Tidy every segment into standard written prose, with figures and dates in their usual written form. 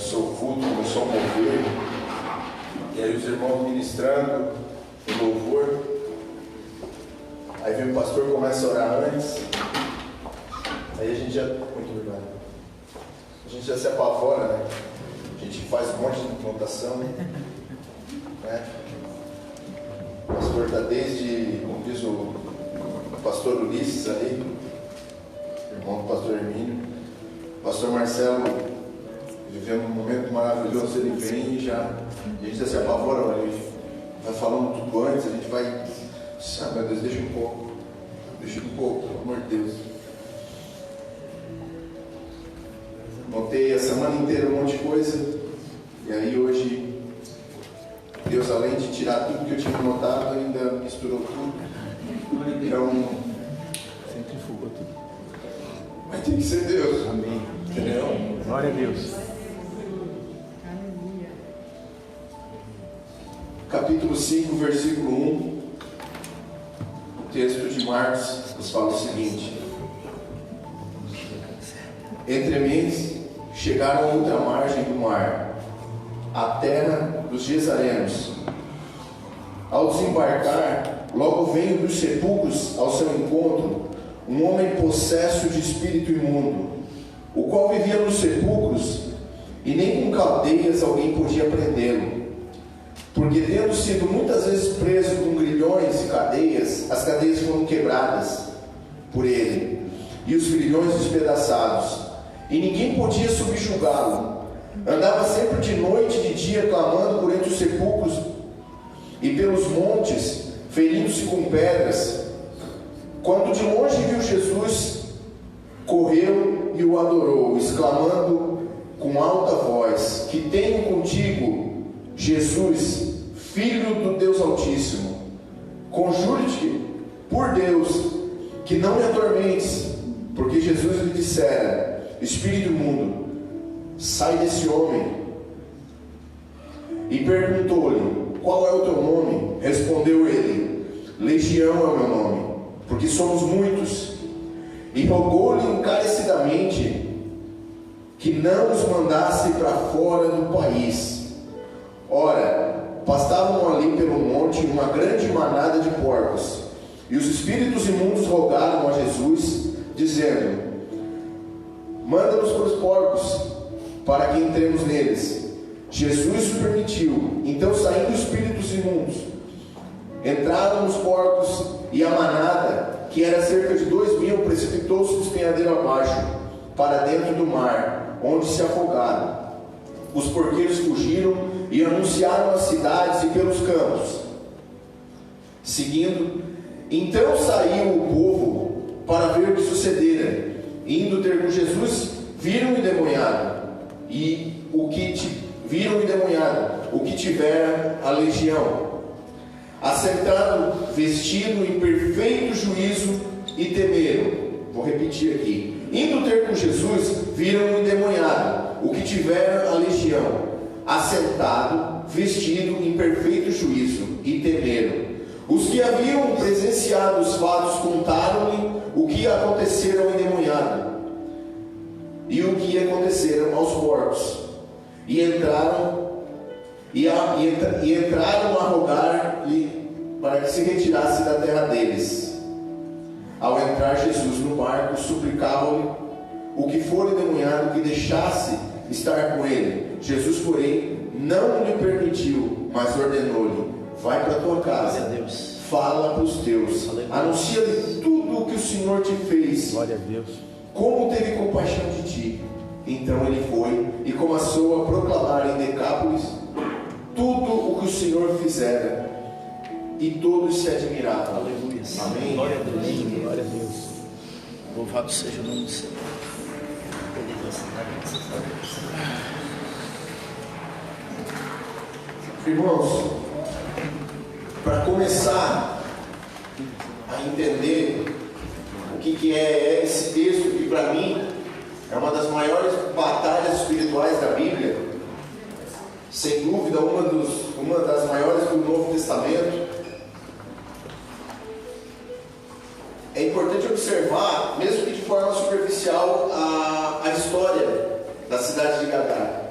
começou o culto, começou a mover, e aí os irmãos ministrando o louvor, aí vem o pastor, começa a orar antes, aí a gente já, muito obrigado, a gente já se apavora, né? A gente faz um monte de notação, né? O pastor está desde, como diz o pastor Ulisses ali, irmão do pastor Hermínio, o pastor Marcelo, vivendo um momento maravilhoso, ele vem e a gente já se apavora, a gente vai falando tudo antes, a gente vai, meu Deus, deixa um pouco, pelo amor de Deus. Notei a semana inteira um monte de coisa, e aí hoje, Deus, além de tirar tudo que eu tinha notado, ainda misturou tudo. Então, centrifugou tudo. Mas tem que ser Deus. Amém. Entendeu? Glória a Deus. Capítulo 5, versículo 1. O texto de Marcos nos fala o seguinte: Entrementes chegaram a outra margem do mar, a terra dos Gesarenos. Ao desembarcar, logo veio dos sepulcros ao seu encontro um homem possesso de espírito imundo, o qual vivia nos sepulcros, e nem com caldeias alguém podia prendê-lo, porque tendo sido muitas vezes preso com grilhões e cadeias, as cadeias foram quebradas por ele, e os grilhões despedaçados, e ninguém podia subjugá-lo. Andava sempre de noite e de dia clamando por entre os sepulcros e pelos montes, ferindo-se com pedras. Quando de longe viu Jesus, correu e o adorou, exclamando com alta voz: Que tenho contigo, Jesus, Filho do Deus Altíssimo? Conjuro-te por Deus que não me atormentes. Porque Jesus lhe dissera: Espírito imundo, sai desse homem. E perguntou-lhe: Qual é o teu nome? Respondeu ele: Legião é o meu nome, porque somos muitos. E rogou-lhe encarecidamente que não os mandasse para fora do país. Ora, pastavam ali pelo monte uma grande manada de porcos, e os espíritos imundos rogaram a Jesus, dizendo: Manda-nos para os porcos, para que entremos neles. Jesus o permitiu. Então, saindo os espíritos imundos, entraram nos porcos, e a manada, que era cerca de 2.000, precipitou-se do despenhadeiro abaixo, para dentro do mar, onde se afogaram. Os porqueiros fugiram e anunciaram as cidades e pelos campos. Seguindo, então saiu o povo para ver o que sucedera. Indo ter com Jesus, viram o endemoniado, o que tivera a legião, assentado, vestido em perfeito juízo, e temeram. Vou repetir aqui. Indo ter com Jesus, viram o endemoniado, o que tivera a legião, assentado, vestido em perfeito juízo, e temeram. Os que haviam presenciado os fatos contaram-lhe o que acontecera ao endemoniado e o que aconteceram aos porcos, e entraram a rogar-lhe para que se retirasse da terra deles. Ao entrar Jesus no barco, suplicavam-lhe o que for endemoniado que deixasse estar com ele. Jesus, porém, não lhe permitiu, mas ordenou-lhe: vai para a tua casa, fala para os teus, anuncia-lhe tudo o que o Senhor te fez, Glória a Deus, como teve compaixão de ti. Então ele foi e começou a proclamar em Decápolis tudo o que o Senhor fizera, e todos se admiravam. Aleluia. Amém. Glória a Deus. glória a Deus. Louvado seja o nome do Senhor. Irmãos, para começar a entender o que é esse texto, que para mim é uma das maiores batalhas espirituais da Bíblia, sem dúvida uma das maiores do Novo Testamento. É importante observar, mesmo que de forma superficial, a história da cidade de Gadara.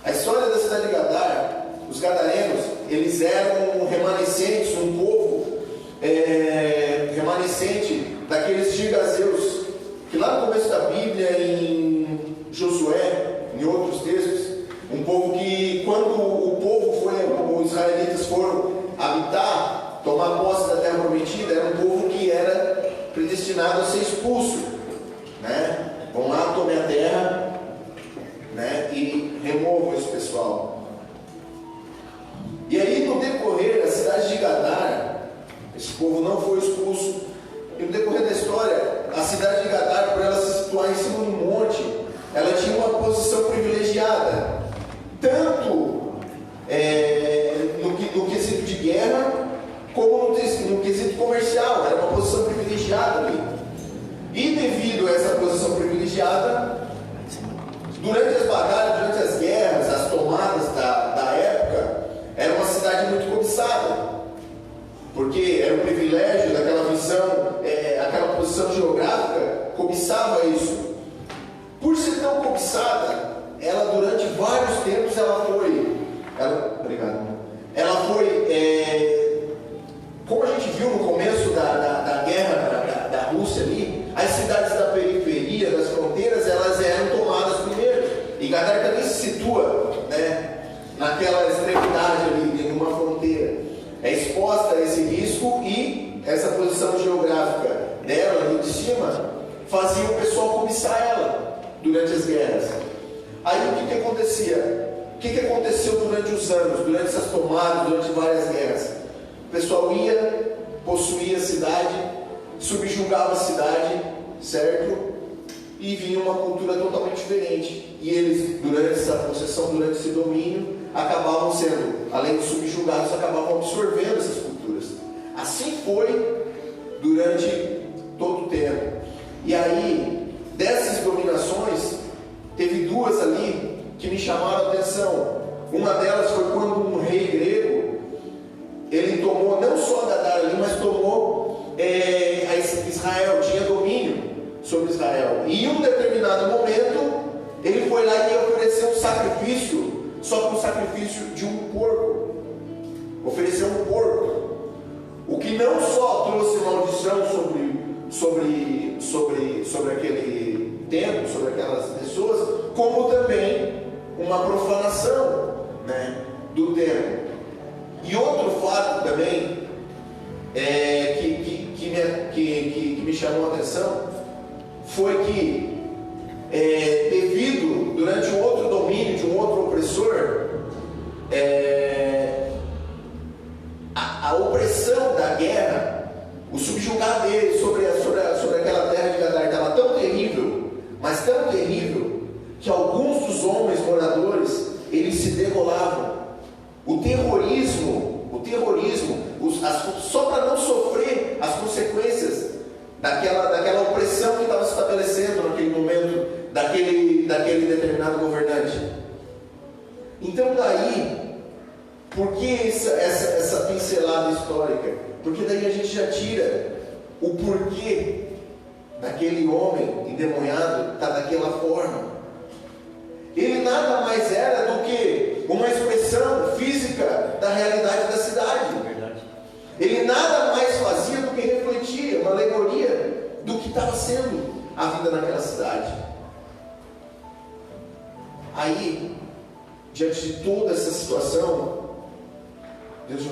A história da cidade de Gadar, os gadarenos, eles eram remanescentes, um povo remanescente daqueles gigazeus, que lá no começo da Bíblia, em Josué, em outros textos, um povo que, quando os israelitas foram habitar, tomar posse da terra prometida, era um povo que era predestinado a ser expulso, né? Vão lá, tomem a terra, né? E removam esse pessoal. E aí, no decorrer da cidade de Gadar, esse povo não foi expulso. E no decorrer da história, a cidade de Gadar, por ela se situar em cima do monte, ela tinha uma posição privilegiada, tanto no quesito de guerra, como no quesito comercial. Era uma posição privilegiada ali. E devido a essa posição privilegiada, durante as batalhas, durante as guerras, as tomadas da época, era uma cidade muito cobiçada, porque era um privilégio daquela visão, aquela posição geográfica cobiçava isso. Por ser tão cobiçada, ela durante vários tempos como a gente viu no começo da guerra da Rússia ali, as cidades da periferia, das fronteiras, elas eram tomadas primeiro. E Gadar também se situa, né, naquela extremidade ali, em uma fronteira. É exposta a esse risco, e essa posição geográfica dela ali de cima fazia o pessoal cobiçar ela durante as guerras. Aí o que acontecia? O que aconteceu durante os anos, durante essas tomadas, durante várias guerras? O pessoal ia, possuía a cidade, subjugava a cidade, certo? E vinha uma cultura totalmente diferente. E eles, durante essa possessão, durante esse domínio, acabavam sendo, além de subjugados, acabavam absorvendo essas culturas. Assim foi durante todo o tempo. E aí, dessas dominações, teve duas ali que me chamaram a atenção. Uma delas foi quando um rei grego, ele tomou não só Gadar ali, mas tomou Israel, tinha domínio sobre Israel. E em um determinado momento, ele foi lá e ofereceu um sacrifício, só que um sacrifício de um porco. Ofereceu um porco, o que não só trouxe maldição sobre aquele templo, sobre aquelas pessoas, como também uma profanação, né, do templo. E outro fato também que me chamou a atenção foi que, devido, durante um outro domínio de um outro opressor, a opressão da guerra, o subjugar dele sobre aquela terra de Gadar estava tão terrível, mas tão terrível, que alguns dos homens moradores, eles se degolavam. O terrorismo, só para não sofrer as consequências daquela opressão que estava se estabelecendo naquele momento, daquele determinado governante. Então daí, por que essa pincelada histórica? Porque daí a gente já tira o porquê daquele homem endemoniado estar daquela forma. Ele nada mais era do que uma expressão física da realidade da cidade. Verdade. Ele nada mais fazia do que refletia uma alegoria do que estava sendo a vida naquela cidade. Aí, diante de toda essa situação, Deus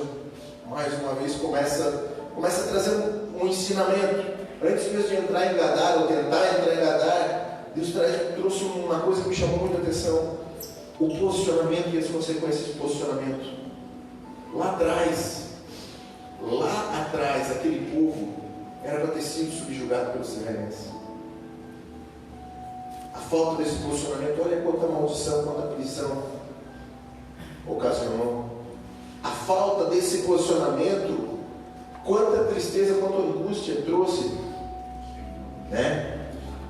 mais uma vez começa a trazer um ensinamento. Antes mesmo de entrar em Gadar, ou tentar entrar em Gadar, Deus trouxe uma coisa que me chamou muita atenção: o posicionamento e as consequências do posicionamento. Lá atrás, aquele povo era para ter sido subjugado pelos israelitas. A falta desse posicionamento, olha quanta maldição, quanta prisão ocasionou. A falta desse posicionamento, quanta tristeza, quanta angústia trouxe, né?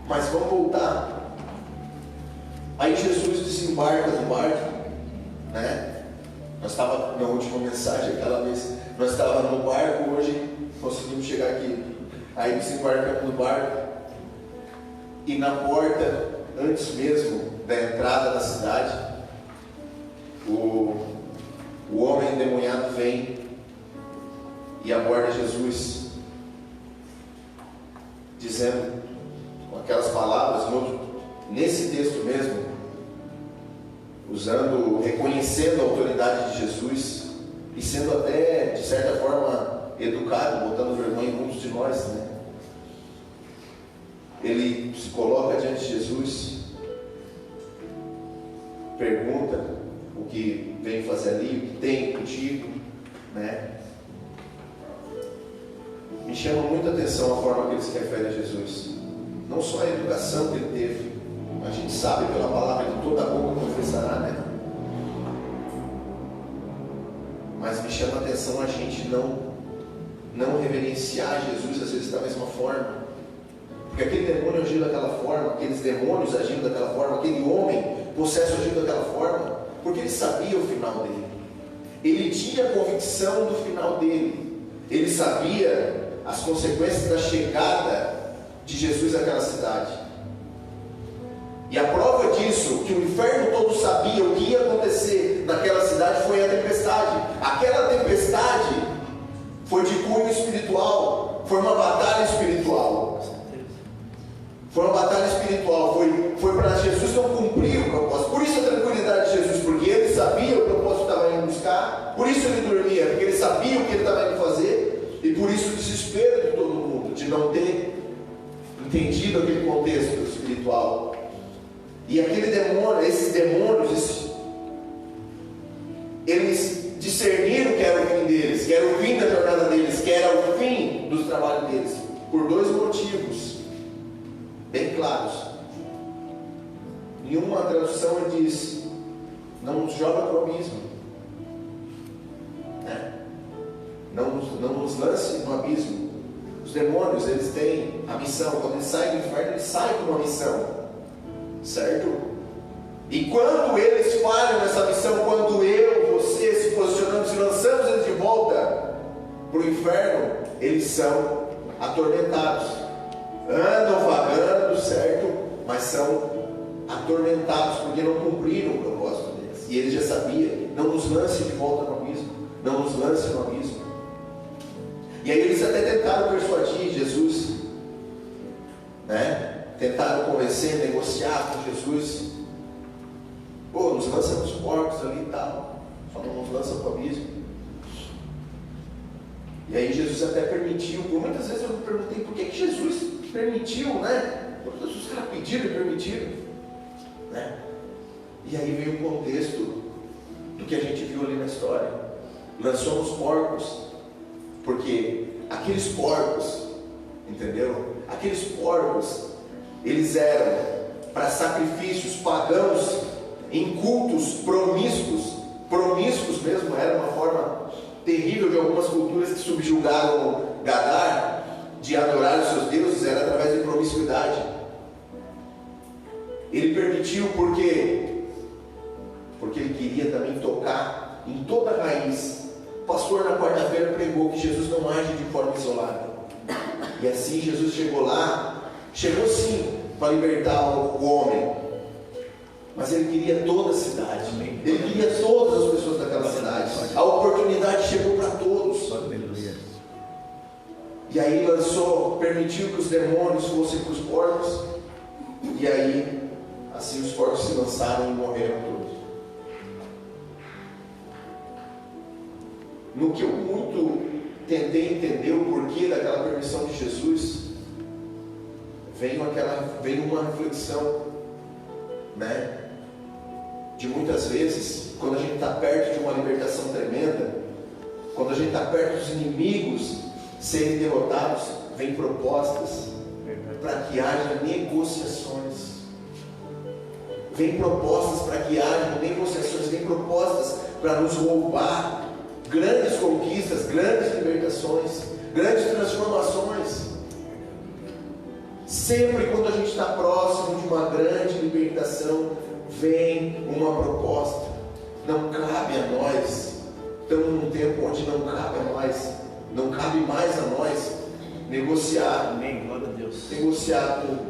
Mas vamos voltar. Aí Jesus desembarca do barco, né? Nós estávamos na última mensagem, aquela vez, nós estávamos no barco, hoje conseguimos chegar aqui. Aí desembarcamos no barco, e na porta, antes mesmo da entrada da cidade, o homem endemoniado vem e aborda Jesus, dizendo com aquelas palavras, nesse texto mesmo, reconhecendo a autoridade de Jesus e sendo até, de certa forma, educado, botando vergonha em muitos de nós, né? Ele se coloca diante de Jesus, pergunta o que vem fazer ali, o que tem contigo, né? Me chama muita atenção a forma que ele se refere a Jesus, não só a educação que ele teve, a gente sabe pela palavra que toda a boca confessará, né? Mas me chama a atenção a gente não reverenciar Jesus às vezes da mesma forma, porque aquele demônio agiu daquela forma, aqueles demônios agiam daquela forma, aquele homem possesso agiu daquela forma, porque ele sabia o final dele, ele tinha convicção do final dele, ele sabia as consequências da chegada de Jesus àquela cidade. E a prova disso, que o inferno todo sabia o que ia acontecer naquela cidade, foi a tempestade. Aquela tempestade foi de cunho espiritual, foi uma batalha espiritual. Foi uma batalha espiritual, foi para Jesus não cumprir o propósito. Por isso a tranquilidade de Jesus, porque ele sabia o propósito que estava indo buscar, por isso ele dormia, porque ele sabia o que ele estava indo fazer, e por isso o desespero de todo mundo, de não ter entendido aquele contexto espiritual. E aquele demônio, esses demônios, eles discerniram que era o fim deles, que era o fim da jornada deles, que era o fim dos trabalhos deles, por dois motivos bem claros. Em uma tradução ele diz: não nos joga para o abismo, né? Não nos lance no abismo. Os demônios, eles têm a missão, quando eles saem do inferno, eles saem com uma missão, certo? E quando eles falham nessa missão, quando você se posicionamos e lançamos eles de volta para o inferno, eles são atormentados, andam vagando, certo? Mas são atormentados porque não cumpriram o propósito deles. E ele já sabia: não nos lance de volta no abismo, não nos lance no abismo. E aí eles até tentaram persuadir Jesus, né? Tentaram convencer, negociar com Jesus. Pô, nos lança nos porcos ali e tal, só não nos lança para o abismo. E aí Jesus até permitiu. Muitas vezes eu me perguntei por que Jesus permitiu, né? Porque os caras pediram e permitiram, né? E aí veio o contexto do que a gente viu ali na história. Lançou nos porcos, porque aqueles porcos, entendeu? Aqueles porcos, eles eram para sacrifícios pagãos em cultos promíscuos mesmo. Era uma forma terrível de algumas culturas que subjugaram Gadar de adorar os seus deuses, era através de promiscuidade. Ele permitiu porque ele queria também tocar em toda a raiz. O pastor na quarta-feira pregou que Jesus não age de forma isolada, e assim Jesus chegou sim para libertar o homem, mas ele queria toda a cidade, ele queria todas as pessoas daquela cidade. A oportunidade chegou para todos. E aí permitiu que os demônios fossem para os porcos, e aí assim os porcos se lançaram e morreram todos. No que eu muito tentei entender o porquê daquela permissão de Jesus, veio uma reflexão, né? De muitas vezes, quando a gente está perto de uma libertação tremenda, quando a gente está perto dos inimigos serem derrotados, vem propostas para que haja negociações. Vem propostas para que haja negociações, vem propostas para nos roubar grandes conquistas, grandes libertações, grandes transformações. Sempre quando a gente está próximo de uma grande libertação, vem uma proposta. Não cabe a nós, estamos num tempo onde não cabe a nós, não cabe mais a nós negociar. Amém, glória a Deus. Negociar com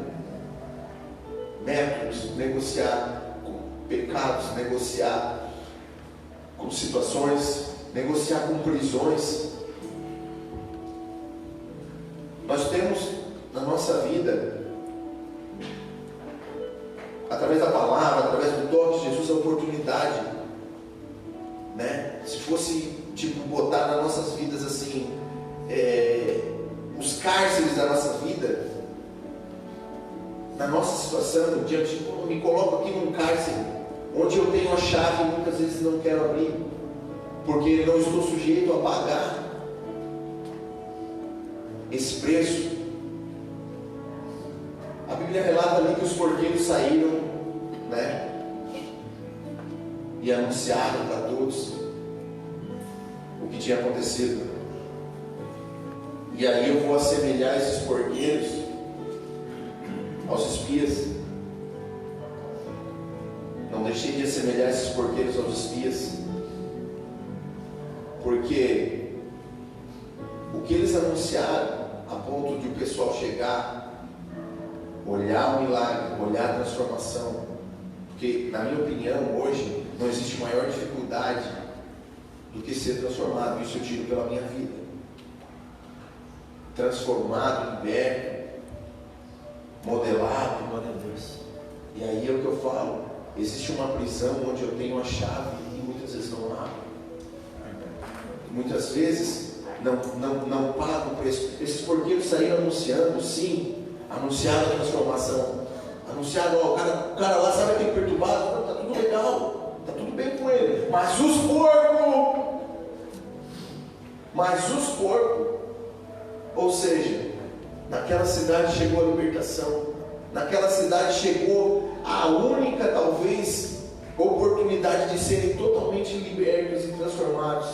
métodos, negociar com pecados, negociar com situações, negociar com prisões. Nós temos na nossa vida, através da palavra, através do toque de Jesus, a oportunidade, né? Se fosse tipo botar nas nossas vidas assim, os cárceres da nossa vida, na nossa situação, diante de como eu me coloco aqui num cárcere, onde eu tenho a chave e muitas vezes não quero abrir, porque não estou sujeito a pagar esse preço. A Bíblia relata ali que os porqueiros saíram, né, e anunciaram para todos o que tinha acontecido. E aí eu vou assemelhar esses porqueiros aos espias. Não deixei de assemelhar esses porqueiros aos espias, porque o que eles anunciaram, a ponto de o pessoal chegar, olhar o milagre, olhar a transformação, porque na minha opinião hoje não existe maior dificuldade do que ser transformado. Isso eu tiro pela minha vida. Transformado, liberto, modelado. Glória a Deus. E aí é o que eu falo, existe uma prisão onde eu tenho a chave e muitas vezes não abro. Muitas vezes não pago o preço. Esses porqueiros saíram anunciando, sim, anunciaram a transformação, anunciaram, ó, o cara lá, sabe aquele perturbado? Está tudo legal, está tudo bem com ele, mas os porcos, ou seja, naquela cidade chegou a libertação, naquela cidade chegou a única, talvez, oportunidade de serem totalmente libertos e transformados,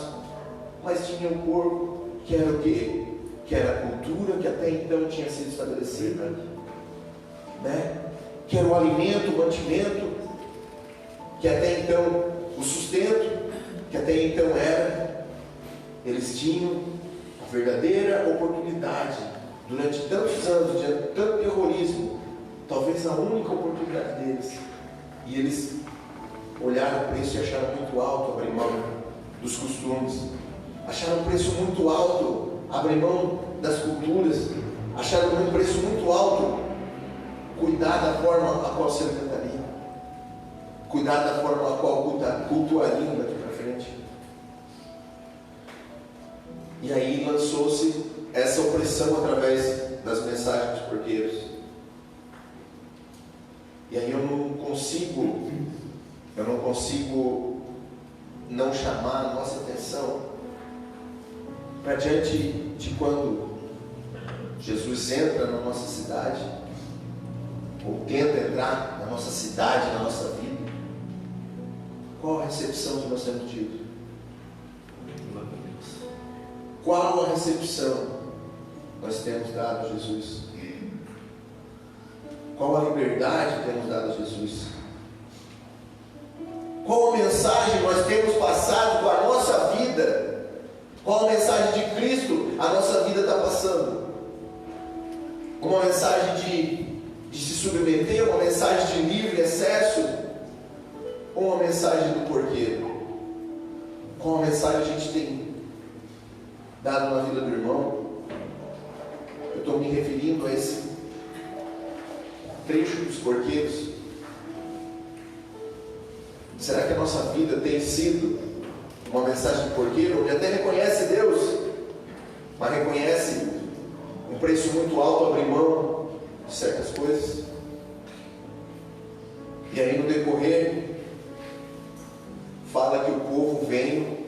mas tinha um porco, que era o quê? Que era a cultura que até então tinha sido estabelecida, né? Que era o alimento, o mantimento, que até então, o sustento, que até então era. Eles tinham a verdadeira oportunidade, durante tantos anos, diante de tanto terrorismo, talvez a única oportunidade deles, e eles olharam o preço e acharam muito alto abrir mão dos costumes, acharam um preço muito alto abrir mão das culturas, acharam um preço muito alto cuidar da forma a qual se alimentaria, cuidar da forma a qual cultuariam daqui para frente. E aí lançou-se essa opressão através das mensagens dos porqueiros. E aí eu não consigo não chamar a nossa atenção para diante de quando Jesus entra na nossa cidade, ou tenta entrar na nossa cidade, na nossa vida. Qual a recepção que nós temos tido? Qual a recepção nós temos dado a Jesus? Qual a liberdade temos dado a Jesus? Qual a mensagem nós temos passado com a nossa vida? Qual a mensagem de Cristo a nossa vida está passando? Uma mensagem de se submeter, uma mensagem de livre acesso, ou uma mensagem do porqueiro? Qual a mensagem a gente tem dado na vida do irmão? Eu estou me referindo a esse trecho dos porqueiros. Será que a nossa vida tem sido uma mensagem de porqueiro, onde até reconhece Deus, mas reconhece um preço muito alto abrir mão de certas coisas? E aí no decorrer fala que o povo veio,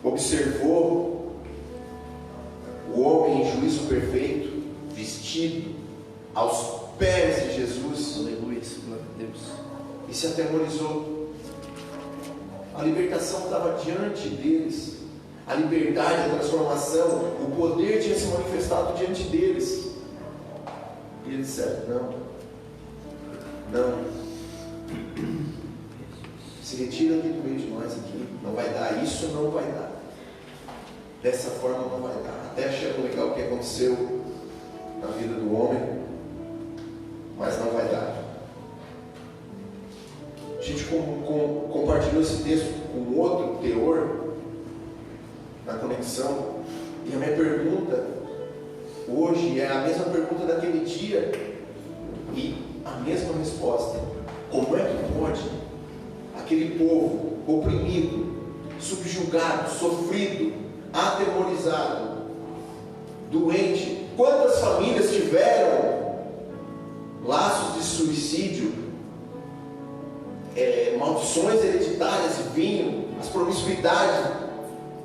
observou o homem em juízo perfeito, vestido aos pés de Jesus. Aleluia, glória a Deus. E se atemorizou. A libertação estava diante deles, a liberdade, a transformação, o poder tinha se manifestado diante deles. E eles disseram: não, se retira aqui do meio de nós aqui, não vai dar, isso não vai dar, dessa forma não vai dar. Até achando legal o que aconteceu na vida do homem, mas não vai dar. A gente compartilhou esse texto com outro, conexão. E a minha pergunta hoje é a mesma pergunta daquele dia e a mesma resposta. Como é que pode aquele povo oprimido, subjugado, sofrido, atemorizado, doente? Quantas famílias tiveram laços de suicídio, maldições hereditárias de vinho, as promiscuidades?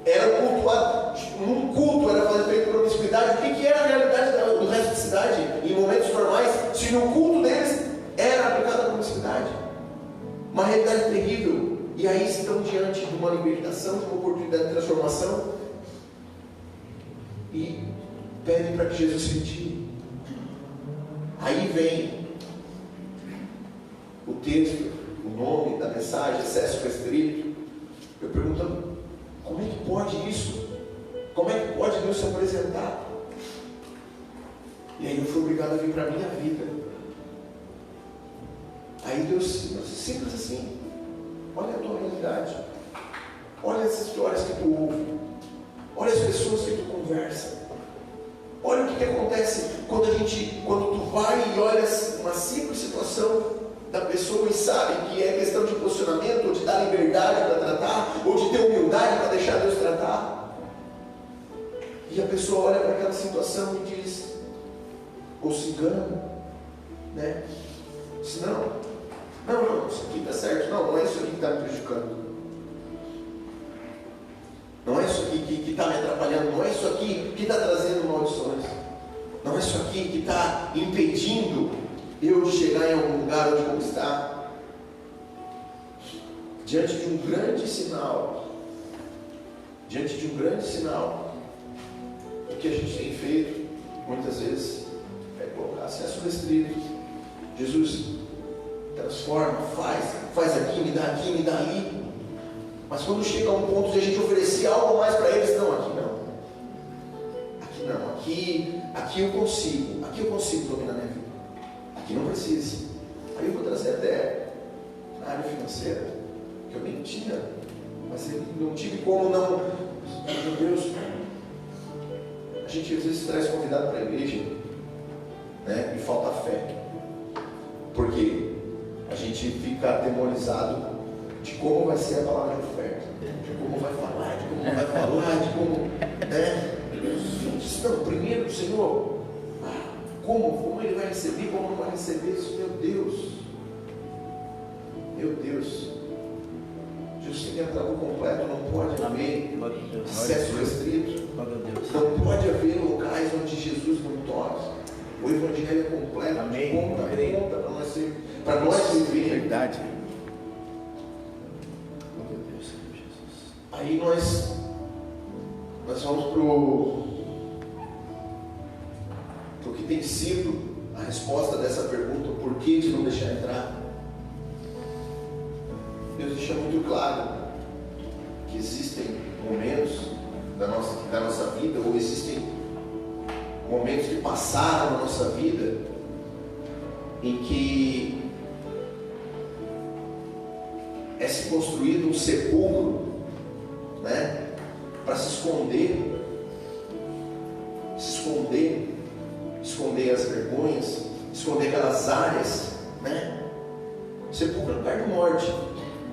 Era cultuado, num culto era feito promiscuidade. O que era a realidade do resto da cidade em momentos normais, se no culto deles era aplicada a promiscuidade? Uma realidade terrível. E aí estão diante de uma libertação, de uma oportunidade de transformação, e pedem para que Jesus se retire. Aí vem o texto, o nome da mensagem, acesso restrito. Eu pergunto, como é que pode isso? Como é que pode Deus se apresentar? E aí eu fui obrigado a vir para a minha vida. Aí Deus, simples assim, olha a tua realidade, olha as histórias que tu ouve, olha as pessoas que tu conversa, olha o que acontece quando tu vai e olha uma simples situação da pessoa e sabe que é questão de posicionamento, ou de dar liberdade para tratar, ou de ter humildade para deixar Deus tratar. E a pessoa olha para aquela situação e diz, ou se engana, né? Diz, não, isso aqui está certo, não é isso aqui que está me prejudicando, não é isso aqui que está me atrapalhando, não é isso aqui que está trazendo maldições, não é isso aqui que está impedindo eu chegar em algum lugar onde conquistar. Diante de um grande sinal, o que a gente tem feito muitas vezes é colocar acesso restrito. Jesus, transforma, faz aqui, me dá ali. Mas quando chega a um ponto de a gente oferecer algo mais para eles, não, aqui eu consigo dominar minha vida. Aqui não precisa. Aí eu vou trazer até na área financeira, que eu nem tinha, mas eu não tive como não. Meu Deus, a gente às vezes traz convidado para a igreja, né, e falta fé, porque a gente fica atemorizado de como vai ser a palavra de oferta, de como vai falar, de como, né? Não, primeiro, Senhor, como ele vai receber, como não vai receber isso? Meu Deus, Jesus tem que entrar no completo, não pode haver acesso restrito, não pode haver locais onde Jesus não toque. O Evangelho é completo, conta para nós viver. Verdade. Aí nós vamos para o que tem sido a resposta dessa pergunta, por que de não deixar entrar? Deus deixa muito claro que existem momentos da nossa vida, ou existem momentos que passaram na nossa vida, em que é se construído um sepulcro, né, para se esconder as vergonhas, esconder aquelas áreas, né? Sepulcro é lugar de morte.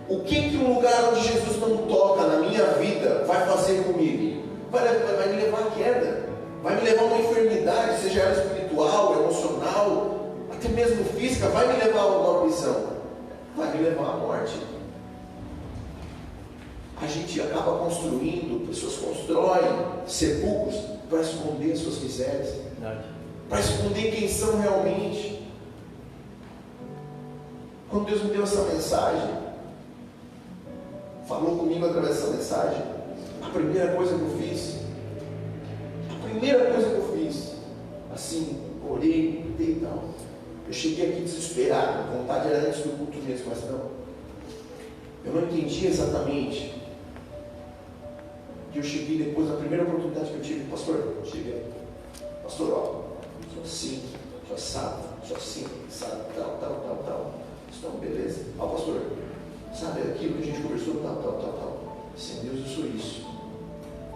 O que um lugar onde Jesus não toca na minha vida vai fazer comigo? Vai me levar à queda, vai me levar a uma enfermidade, seja ela espiritual, emocional, até mesmo física, vai me levar a uma prisão, vai me levar à morte. A gente acaba construindo, pessoas constroem sepulcros para esconder as suas misérias, para esconder quem são realmente. Quando Deus me deu essa mensagem, falou comigo através dessa mensagem, a primeira coisa que eu fiz, assim, orei, gritei e tal. Eu cheguei aqui desesperado, a vontade era antes do culto mesmo, mas não. Eu não entendi exatamente. E eu cheguei depois, na primeira oportunidade que eu tive, pastor, ó, sou assim, sou assado, sou assim, sabe, tal. Então, beleza. Ó, pastor, sabe aquilo que a gente conversou, tal. Sim, Deus, eu sou isso.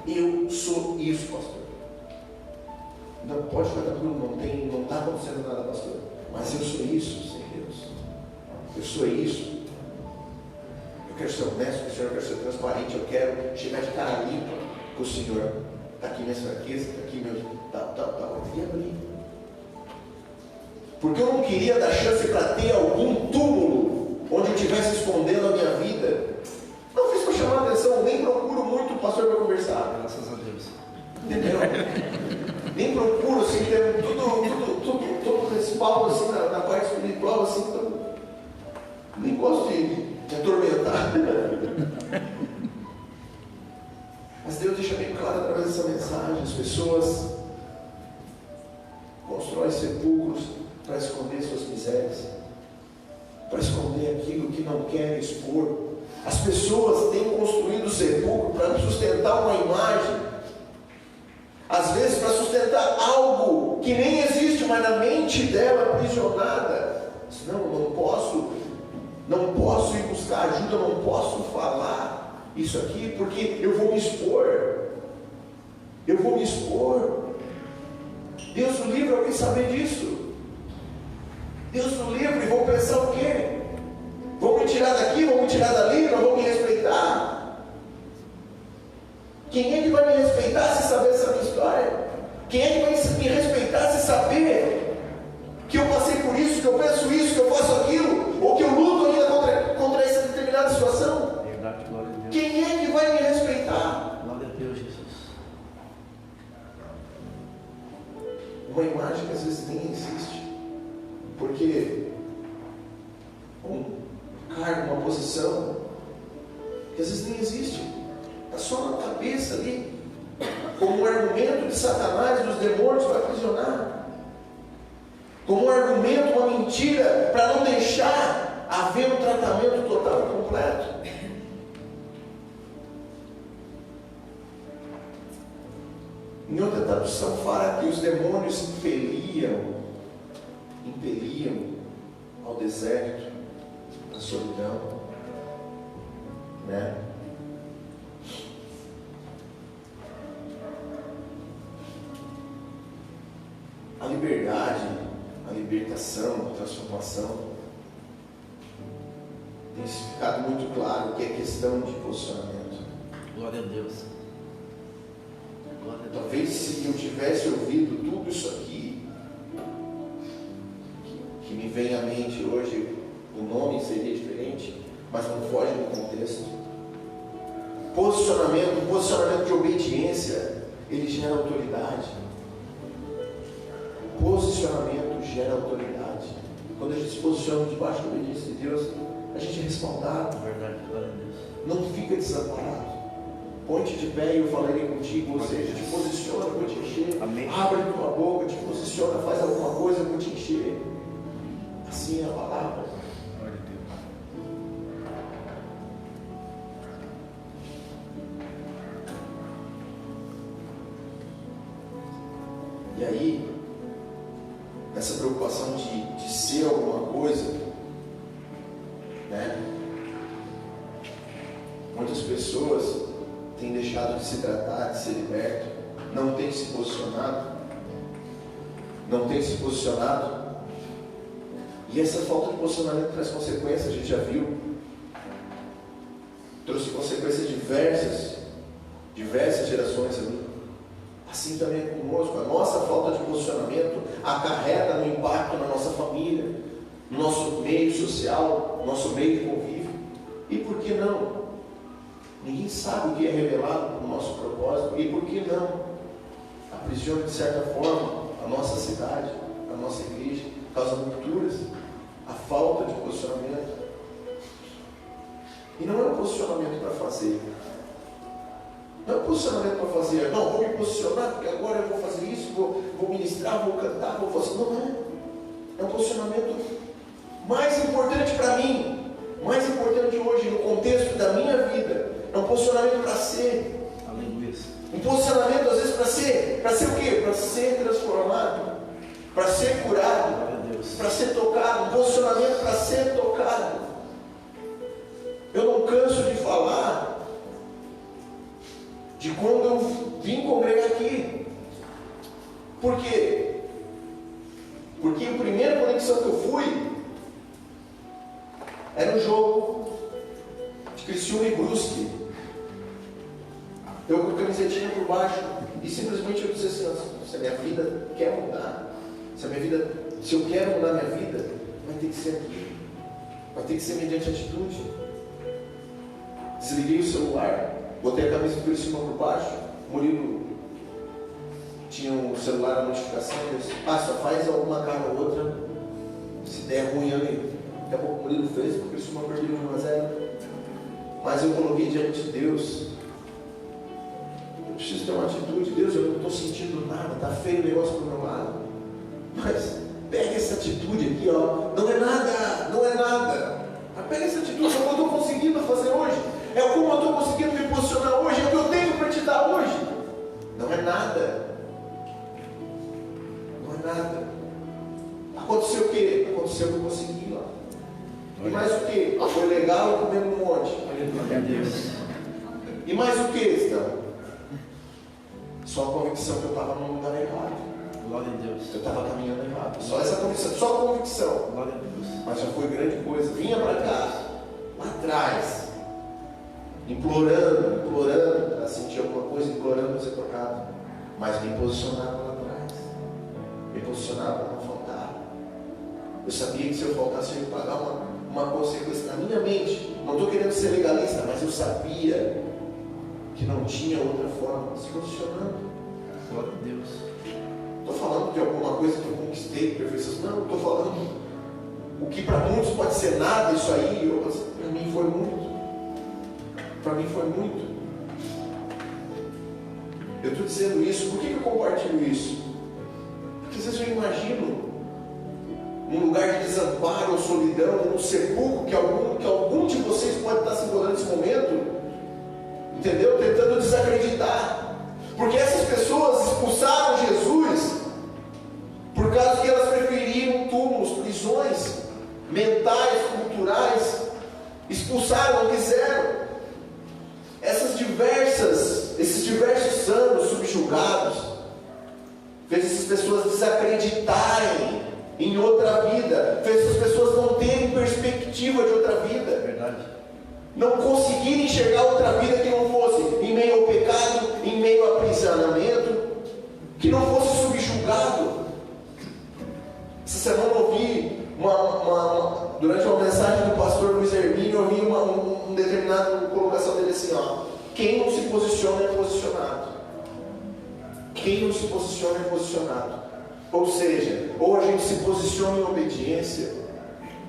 eu sou isso, pastor. Não pode ficar tranquilo, não está acontecendo nada, pastor. Mas eu sou isso, Senhor Deus. Eu sou isso. Eu quero ser honesto com o Senhor, eu quero ser transparente, eu quero chegar de cara limpa com o Senhor. Está aqui minhas fraquezas, está aqui meus. Eu queria abrir. Porque eu não queria dar chance para ter algum túmulo onde eu estivesse escondendo a minha vida. Não fiz para chamar a atenção, nem procuro muito o pastor para conversar. Graças a Deus. Entendeu? Nem procuro assim, ter todo respaldo assim, na parte espiritual, assim, nem gosto de atormentar. Mas Deus deixa bem claro através dessa mensagem: as pessoas constroem sepulcros para esconder suas misérias, para esconder aquilo que não querem expor. As pessoas têm construído sepulcro para sustentar uma imagem, às vezes para sustentar algo que nem existe, mas na mente dela aprisionada. Não posso ir buscar ajuda, não posso falar isso aqui, porque eu vou me expor. Deus o livre alguém saber disso. Deus o livre, vão pensar o quê? Vão me tirar daqui, vão me tirar dali, não vão me respeitar. Quem é que vai me respeitar se saber essa minha história? Quem é que vai me respeitar se saber que eu passei por isso, que eu penso isso, que eu faço aquilo, ou que eu luto ainda contra essa determinada situação? Verdade, glória a Deus. Quem é que vai me respeitar? Glória a Deus, Jesus. Uma imagem que às vezes nem existe, porque um cargo, uma posição que às vezes nem existe, está só na cabeça ali, como um argumento de Satanás, dos demônios para aprisionar, como um argumento, uma mentira para não deixar haver um tratamento total e completo. Em outra tradução fala que os demônios impeliam ao deserto, à solidão, né? A liberdade, a libertação, a transformação tem ficado muito claro que é questão de posicionamento. Glória a Deus. Talvez se eu tivesse ouvido tudo isso aqui, que me vem à mente hoje, o nome seria diferente, mas não foge do contexto. Posicionamento, um posicionamento de obediência, ele gera autoridade. Posicionamento gera autoridade. Quando a gente se posiciona debaixo da obediência de Deus, a gente é respaldado. Verdade, glória a Deus. Não fica desamparado. Põe-te de pé e eu falarei contigo. Ou seja, te posiciona, eu vou te encher. Amém. Abre tua boca, te posiciona, faz alguma coisa, eu vou te encher. Assim é a palavra. Glória a Deus. E aí, nessa preocupação de ser alguma coisa, né? Muitas pessoas têm deixado de se tratar, de ser liberto, não têm se posicionado, e essa falta de posicionamento traz consequências, a gente já viu, trouxe consequências diversas gerações ali. Assim também é conosco. A nossa falta de posicionamento acarreta no impacto na nossa família, no nosso meio social, no nosso meio de convívio. E por que não? Ninguém sabe o que é revelado no nosso propósito. E por que não? Aprisiona de certa forma a nossa cidade, a nossa igreja, causa rupturas, a falta de posicionamento. E não é um posicionamento para fazer. Não é um posicionamento para fazer. Não, vou me posicionar porque agora eu vou fazer isso, vou ministrar, vou cantar, vou fazer. Não é. É um posicionamento mais importante para mim, mais importante hoje no contexto da minha vida. É um posicionamento para ser. Aleluia. Um posicionamento às vezes para ser o quê? Para ser transformado, para ser curado, Glória a Deus. para ser tocado. Um posicionamento para ser tocado. Eu não canso de falar de quando conexão que eu fui era um jogo de Criciúma e Brusque. Eu com a camisetinha por baixo e simplesmente eu disse assim: se a minha vida quer mudar, se eu quero mudar minha vida, vai ter que ser aqui, vai ter que ser mediante atitude. Desliguei o celular, botei a camisa por cima por baixo. O Murilo tinha um celular, a notificação, eu disse: só faz alguma cara ou outra, se der ruim ali. Daqui a pouco o Murilo fez, porque o Criciúma perdeu de 1-0. Mas eu coloquei diante de Deus: eu preciso ter uma atitude. Deus, eu não estou sentindo nada, está feio o negócio do meu lado, mas pega essa atitude aqui, ó. Não é nada, não é nada. Mas pega essa atitude, é o que eu estou conseguindo fazer hoje, é como eu estou conseguindo me posicionar hoje, é o que eu tenho para te dar hoje. Não é nada. Não é nada. Aconteceu o quê? Aconteceu o que eu consegui lá. E mais o quê? Foi legal comendo um monte. Glória a Deus. E mais o quê, então? Só a convicção que eu estava no lugar errado. Glória a Deus. Eu estava caminhando errado. Só essa convicção, só a convicção. Glória a Deus. Mas já foi grande coisa. Vinha para cá, lá atrás, implorando, a sentir alguma coisa, implorando ser tocado. Mas me posicionava lá atrás. Me posicionava para não faltar. Eu sabia que se eu faltasse eu ia pagar uma consequência na minha mente. Não estou querendo ser legalista, mas eu sabia que não tinha outra forma. Se posicionando. Glória a Deus. Estou falando de alguma coisa que eu conquistei, perfeição. Não, estou falando o que para muitos pode ser nada, isso aí, para mim foi muito. Para mim foi muito. Eu estou dizendo isso, por que eu compartilho isso? Porque às vezes eu imagino um lugar de desamparo ou solidão, um sepulcro que algum de vocês pode estar se encontrando nesse momento, entendeu? Tentando desacreditar. Porque essas pessoas expulsaram Jesus por causa que elas preferiam túmulos, prisões mentais, culturais. Expulsaram, não quiseram. Esses diversos anos subjugados fez essas pessoas desacreditarem em outra vida, fez essas pessoas não terem perspectiva de outra vida. Verdade. Não conseguirem enxergar outra vida que não fosse em meio ao pecado, em meio ao aprisionamento, que não fosse subjugado. Essa semana eu ouvi durante uma mensagem do pastor Luiz Hermínio, eu ouvi uma determinada colocação dele assim: quem não se posiciona é posicionado. Quem não se posiciona é posicionado. Ou seja, ou a gente se posiciona em obediência,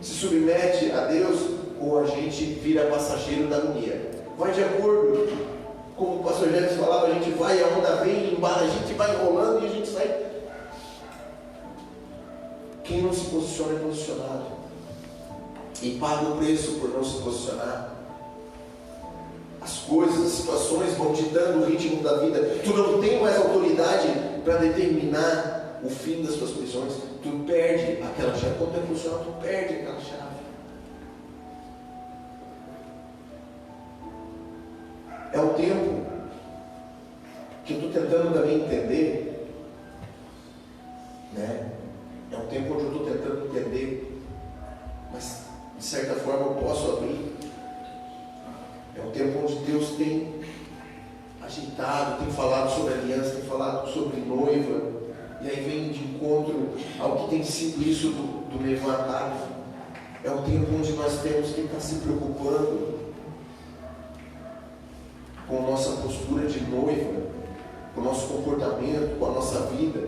se submete a Deus, ou a gente vira passageiro da agonia. Vai de acordo, como o pastor Jefferson falava, a gente vai, a onda vem, embala, a gente vai enrolando e a gente sai. Quem não se posiciona é posicionado, e paga o preço por não se posicionar. As coisas, as situações vão te dando o ritmo da vida. Tu não tem mais autoridade para determinar o fim das tuas prisões. Tu perde aquela chave. Quando tu é posicionado, tu perde aquela chave. É o tempo que eu estou tentando também entender, né? É um tempo onde eu estou tentando entender, mas de certa forma eu posso abrir. É um tempo onde Deus tem agitado, tem falado sobre aliança, tem falado sobre noiva, e aí vem de encontro ao que tem sido isso do levantado. É um tempo onde nós temos que estar se preocupando com a nossa postura de noiva, com o nosso comportamento, com a nossa vida,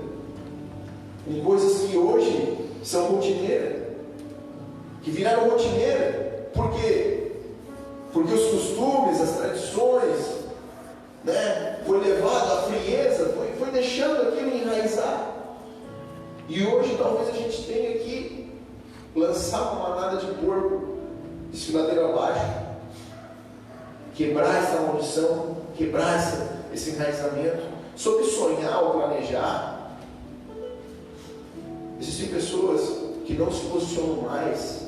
com coisas que hoje são rotineiras, que viraram rotineira. Por quê? Porque os costumes, as tradições, né, foi levado à frieza, foi deixando aquilo enraizar. E hoje talvez a gente tenha que lançar uma manada de porco desfiladeiro abaixo, quebrar essa maldição, quebrar esse enraizamento, sobre sonhar ou planejar. Existem pessoas que não se posicionam mais,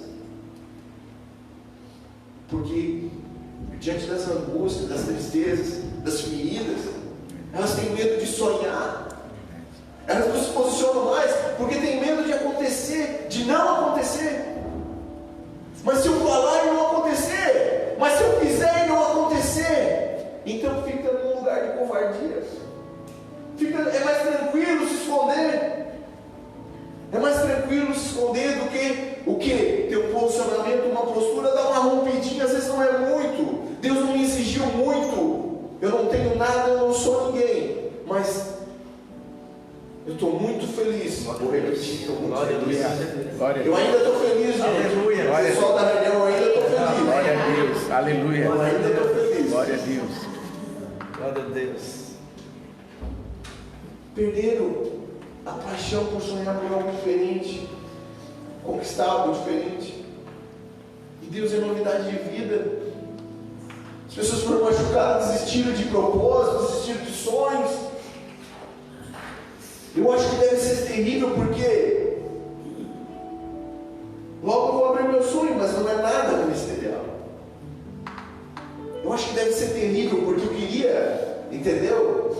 porque diante das angústias, das tristezas, das feridas, elas têm medo de sonhar. Elas não se posicionam mais porque têm medo de acontecer, de não covardia. É mais tranquilo se esconder. É mais tranquilo se esconder do que o quê? Ter um posicionamento, uma postura, dar uma rompidinha, às vezes não é muito. Deus não me exigiu muito. Eu não tenho nada, eu não sou ninguém. Mas eu estou muito feliz. Vou repetir, estou muito feliz. Eu ainda estou feliz, gente. Aleluia. O pessoal da reunião, eu ainda estou feliz. Glória a Deus. Aleluia. Eu ainda estou feliz. Glória a Deus. Glória a Deus. Perderam a paixão por sonhar por algo diferente, conquistar algo diferente. E Deus é novidade de vida. As pessoas foram machucadas, desistiram de propósitos, desistiram de sonhos. Eu acho que deve ser terrível, porque logo eu vou abrir meu sonho, mas não é nada ministerial. Eu acho que deve ser terrível, porque eu queria, entendeu?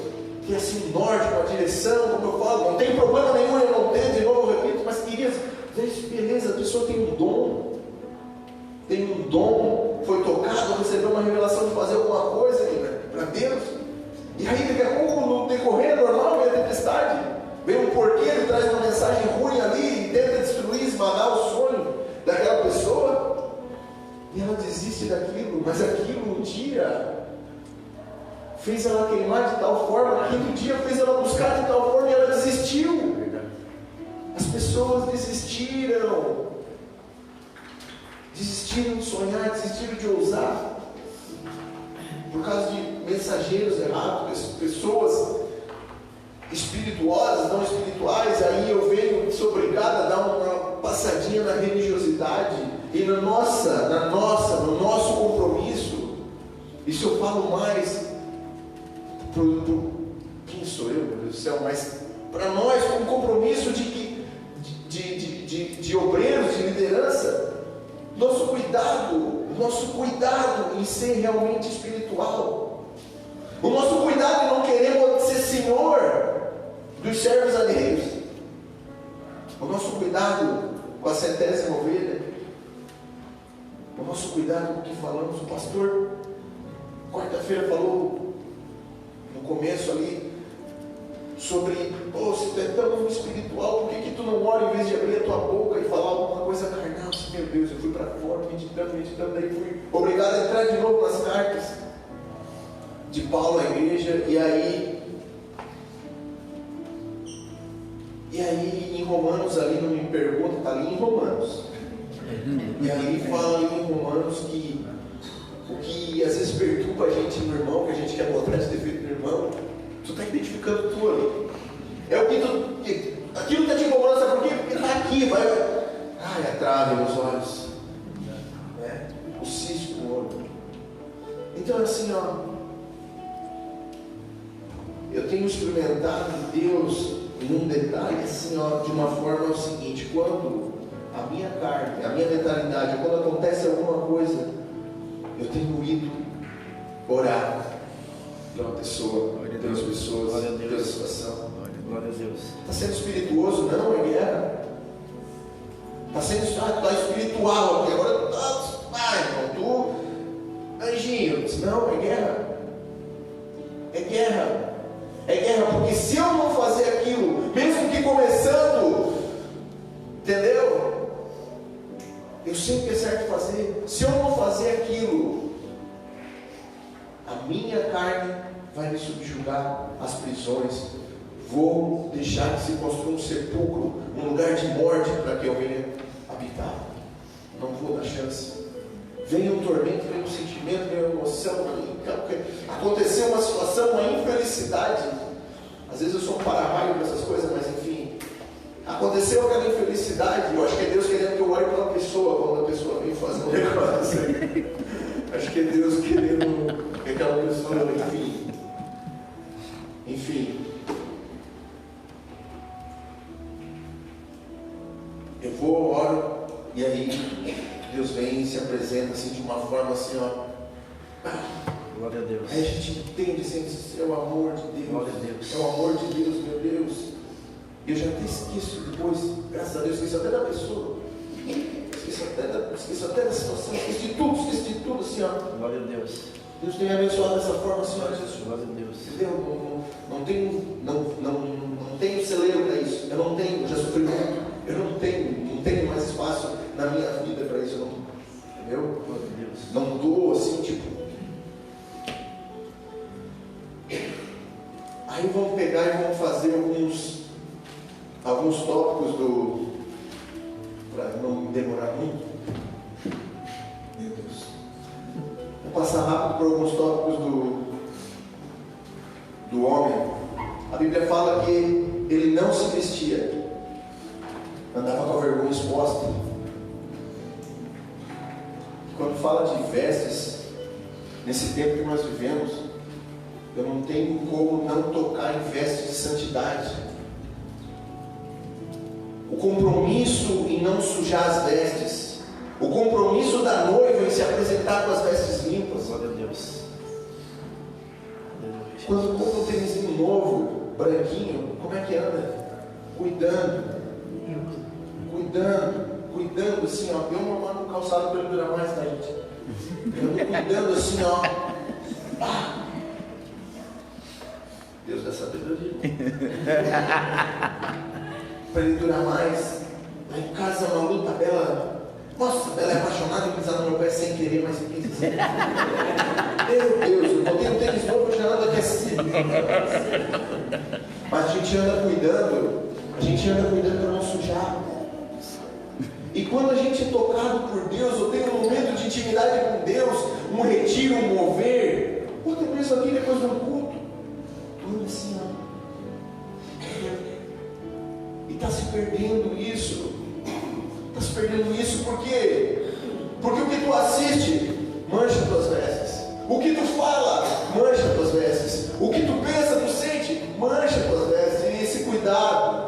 Ter assim um norte, uma direção, como eu falo, não tem problema nenhum eu não ter, de novo eu repito, mas queria, beleza, a pessoa tem um dom, foi tocado, recebeu uma revelação de fazer alguma coisa para Deus, e aí daqui a pouco, no decorrer normal, vem a tempestade, vem um porqueiro, traz uma mensagem ruim ali, e tenta destruir, esmagar o sonho daquela pessoa, e ela desiste daquilo, mas aquilo um dia fez ela queimar de tal forma, aquele dia fez ela buscar de tal forma e ela desistiu. As pessoas desistiram de sonhar, desistiram de ousar, por causa de mensageiros errados, pessoas espirituosas, não espirituais. Aí eu venho, sou obrigado a dar uma passadinha na religiosidade e no nosso compromisso. Isso eu falo mais quem sou eu, meu Deus do céu, mas para nós, com um compromisso de obreiros, de liderança, nosso cuidado em ser realmente espiritual, o nosso cuidado em não querer ser senhor dos servos alheios, o nosso cuidado com a 100ª ovelha, o nosso cuidado com o que falamos. O pastor, quarta-feira, falou no começo ali sobre, se tu é tão espiritual, por que tu não ora em vez de abrir a tua boca e falar alguma coisa carnal? Meu Deus, eu fui para fora meditando, daí fui obrigado a entrar de novo nas cartas de Paulo à igreja, e aí em Romanos, ali não me pergunta, está ali em Romanos, e aí fala ali em Romanos que o que às vezes perturba a gente no irmão, que a gente quer botar esse defeito no irmão, tu está identificando tu ali. É o que aquilo que está te incomodando, sabe por quê? Porque está aqui, a trave nos olhos, o cisco no olho. Então assim, eu tenho experimentado Deus em um detalhe assim, de uma forma o seguinte: quando a minha carne, a minha mentalidade, quando acontece alguma coisa, eu tenho ido orar pela pessoa, pelas pessoas, pela situação. Glória a Deus. Está sendo espirituoso? Não, é guerra. Está sendo espiritual aqui. Agora, irmão, anjinho. Não, é guerra. É guerra. É guerra, porque se eu não fazer aquilo, mesmo que começando, entendeu? Eu sei que é certo fazer. Se eu não fazer aquilo, a minha carne vai me subjugar às prisões. Vou deixar que se construa um sepulcro, um lugar de morte para que eu venha habitar. Não vou dar chance. Vem um tormento, vem um sentimento, vem uma emoção. Aconteceu uma situação, uma infelicidade. Às vezes eu sou um para-raio dessas coisas, mas enfim. Aconteceu aquela infelicidade. Eu acho que é Deus querendo que eu ore pela pessoa quando a pessoa vem fazer um negócio. Acho que é Deus querendo que aquela pessoa, enfim. Eu vou, oro, e aí Deus vem e se apresenta assim de uma forma assim, Glória a Deus. Aí a gente entende assim, é o amor de Deus. Glória a Deus. É o amor de Deus, meu Deus. Eu já até esqueço depois, graças a Deus, esqueço até da pessoa. Esqueço até da situação, esqueci de tudo assim, Glória a Deus. Deus tem me abençoado dessa forma, Senhor Jesus. Glória a Deus. Entendeu? Não tenho celeiro para isso. Eu não tenho, já sofri muito. Eu não tenho mais espaço na minha vida para isso. Entendeu? Glória a Deus. Não dou assim, tipo. Aí vamos pegar e vamos fazer alguns tópicos para não demorar muito. Meu Deus. Vou passar rápido por alguns tópicos do homem. A Bíblia fala que ele não se vestia, andava com a vergonha exposta. Quando fala de vestes, nesse tempo que nós vivemos, eu não tenho como não tocar em vestes de santidade. O compromisso em não sujar as vestes, o compromisso da noiva em se apresentar com as vestes limpas. Glória a Deus. Quando compra um tênisinho novo, branquinho, como é que anda? Cuidando, assim, ó. Deu uma mão no calçado para ele durar mais, tá, gente? Eu ando cuidando assim, ó. Deus dá sabedoria. Para ele durar mais. Lá em casa, a Malu, a Bela. Nossa, a Bela é apaixonada em pisar no meu pé sem querer, mas pisa assim. Meu Deus, eu botei um tênis novo, já ando aqui assim. Mas a gente anda cuidando para não sujar. E quando a gente é tocado por Deus, ou tem um momento de intimidade com Deus, um retiro, um mover, ou até mesmo aqui depois do culto, tu anda assim, ó. E está se perdendo isso. Está se perdendo isso por quê? Porque o que tu assiste, mancha tuas vestes. O que tu fala, mancha tuas vestes. O que tu pensa, tu sente, mancha tuas vestes. E esse cuidado.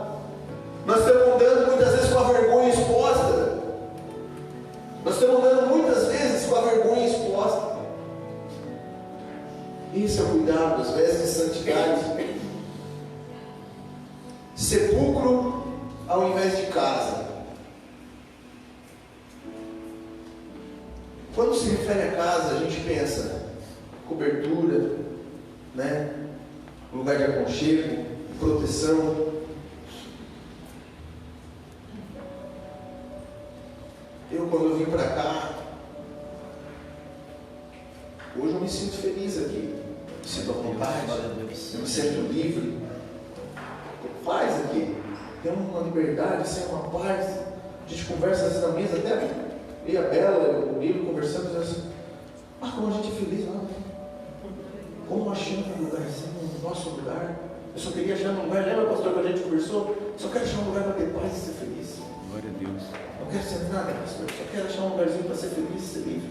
Nós estamos andando muitas vezes com a vergonha exposta. Nós estamos andando muitas vezes com a vergonha exposta. Isso é o cuidado das vestes de santidade. Sepulcro ao invés de casa. Quando se refere a casa, a gente pensa cobertura, né? Lugar de aconchego, proteção. Quando eu vim para cá, hoje eu me sinto feliz aqui, me sinto à vontade, eu me sinto livre. Faz aqui, tem uma liberdade, tem uma paz. A gente conversa às vezes na mesa, até eu e a Bela, o Nilo conversando, assim, como a gente é feliz lá, né? Como achando um lugarzinho, o nosso lugar. Eu só queria achar um lugar, lembra, pastor, que a gente conversou? Só quero achar um lugar para ter paz e ser feliz. Glória a Deus. Não quero ser nada, pastor. Só quero achar um lugarzinho para ser feliz e ser livre.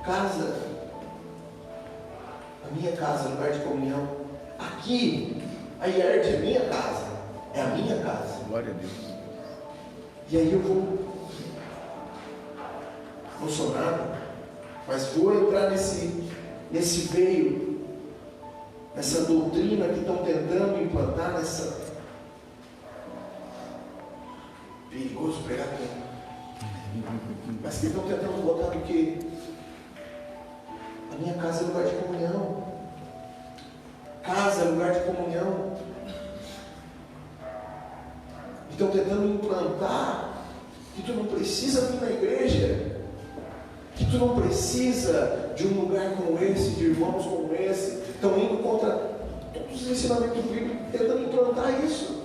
Casa. A minha casa, lugar de comunhão. Aqui, a IERD é minha casa. É a minha casa. Glória a Deus. E aí eu vou. Não sou nada, mas vou entrar nesse veio, nessa doutrina que estão tentando implantar, nessa. Perigoso pregar aqui. Mas que estão tentando botar do que? A minha casa é lugar de comunhão. Casa é lugar de comunhão. Estão tentando implantar que tu não precisa vir na igreja, que tu não precisa de um lugar como esse, de irmãos como esse. Estão indo contra todos os ensinamentos bíblicos, tentando implantar isso,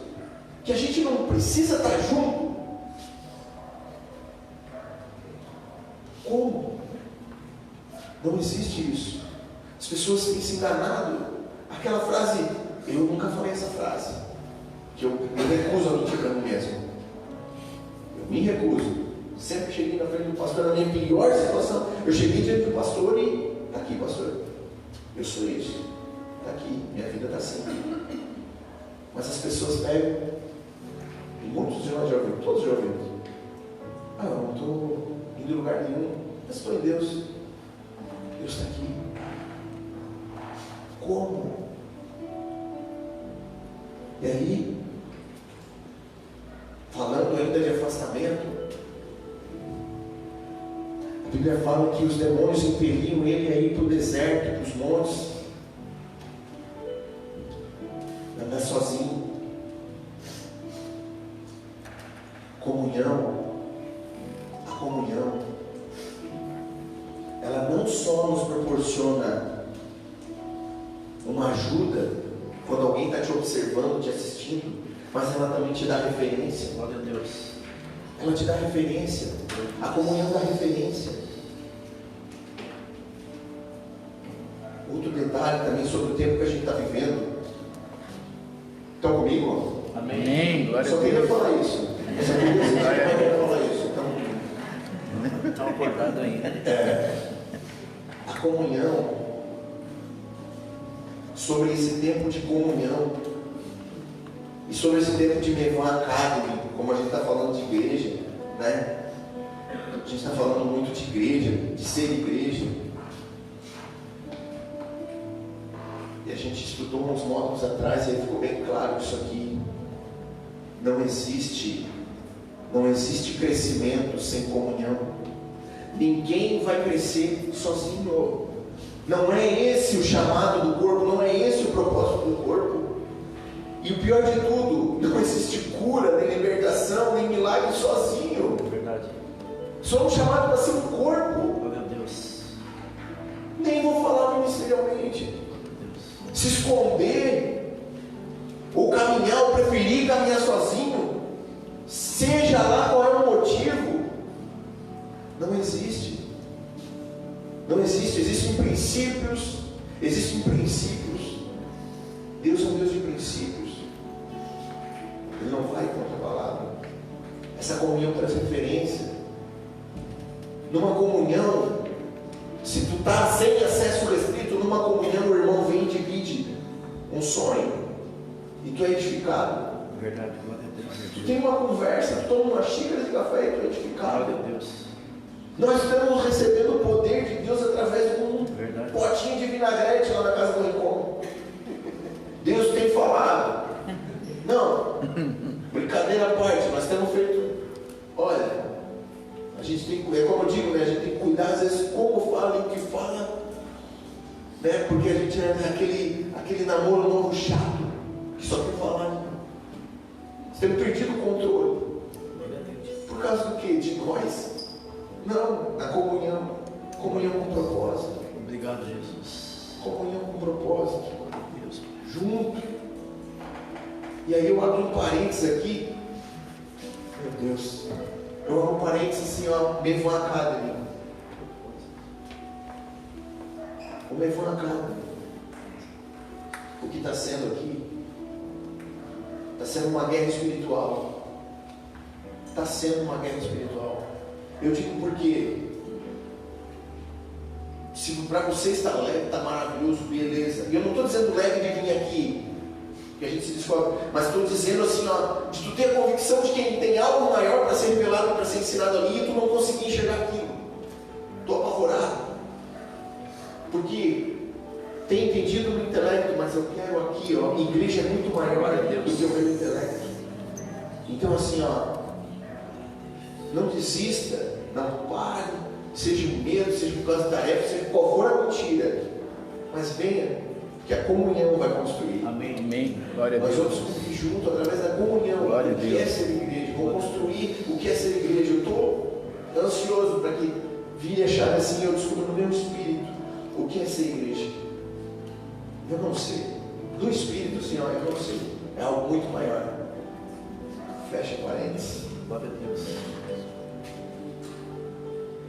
que a gente não precisa estar junto. Como? Não existe isso. As pessoas têm se enganado. Aquela frase, eu nunca falei essa frase, que eu recuso a mentir para mim mesmo. Eu me recuso. Sempre cheguei na frente do pastor, na minha pior situação, eu cheguei diante do pastor e está aqui, pastor, eu sou isso, está aqui, minha vida está assim. Mas as pessoas pegam, e muitos de nós já ouviram, todos já ouviram, eu não estou indo em lugar nenhum, mas estou em Deus. Deus está aqui. Como? E aí, falando ainda de afastamento, a A Bíblia fala que os demônios impeliam ele a ir para o deserto, para os montes, andar sozinho. A comunhão, ela não só nos proporciona uma ajuda quando alguém está te observando, te assistindo, mas ela também te dá referência. Glória a Deus. Ela te dá referência. A comunhão dá referência. Outro detalhe também sobre o tempo que a gente está vivendo. Estão comigo? Amém. Glória Só a queria Deus. falar isso. Eu só queria dizer que eu queria falar isso. Então, Estão acordados ainda. a comunhão, sobre esse tempo de comunhão, e sobre esse tempo de Mevã Academy, como a gente está falando de igreja, né? A gente está falando muito de igreja, de ser igreja. E a gente estudou uns módulos atrás e aí ficou bem claro isso aqui. Não existe crescimento sem comunhão. Ninguém vai crescer sozinho. Não é esse o chamado do corpo, não é esse o propósito do corpo. E o pior de tudo, não existe cura, nem libertação, nem milagre sozinho. Verdade. Somos chamados para ser um corpo. Glória a Deus. Nem vou falar ministerialmente. Deus. Se esconder, ou caminhar, ou preferir caminhar sozinho, seja lá qual é o motivo, não existe. Não existe. Existem princípios. Deus é um Deus de princípios. Ele não vai contra a palavra. Essa comunhão traz referência. Numa comunhão, se tu está sem acesso restrito, numa comunhão o irmão vem e divide um sonho, e tu é edificado. Verdade, glória a Deus. Tu tem uma conversa, tu toma uma xícara de café e tu é edificado. Glória a Deus. Nós estamos recebendo o poder de Deus através de um Verdade. potinho de vinagrete lá na casa do Rincon. Deus tem falado. Não, brincadeira à parte, nós temos feito. Olha, a gente tem, é como eu digo, né? A gente tem que cuidar às vezes como fala e o que fala, né? Porque a gente é aquele namoro novo chato que só quer falar. Nós temos perdido o controle. Por causa do quê? De nós? Não, da comunhão. Comunhão com propósito. Obrigado, Jesus. Comunhão com propósito. Deus. Junto. E aí eu abro um parênteses aqui. Meu Deus. Eu abro um parênteses assim, ó. Mevã Academy. O Mevã Academy. O que está sendo aqui? Está sendo uma guerra espiritual. Está sendo uma guerra espiritual. Eu digo porque, se para você está leve, está maravilhoso, beleza. E eu não estou dizendo leve de vir aqui, que a gente se descobre, mas estou dizendo assim, ó, de tu ter a convicção de que tem algo maior para ser revelado, para ser ensinado ali, e tu não conseguir enxergar aquilo. Estou apavorado. Porque tem entendido no intelecto, mas eu quero aqui, ó, igreja é muito maior do que o meu intelecto. Então assim, ó, não desista, não pare, seja o medo, seja por causa da tarefa, seja qual for a mentira, mas venha, que a comunhão vai construir. Amém. Amém. Glória a Nós Deus. vamos construir junto, através da comunhão, Glória a o que Deus. é ser igreja. Vamos construir o que é ser igreja. Eu estou ansioso para que vire a chave assim, eu descubra no meu espírito o que é ser igreja. Eu não sei. Do espírito, assim, ó, eu não sei. É algo muito maior. Fecha parênteses. Glória a Deus.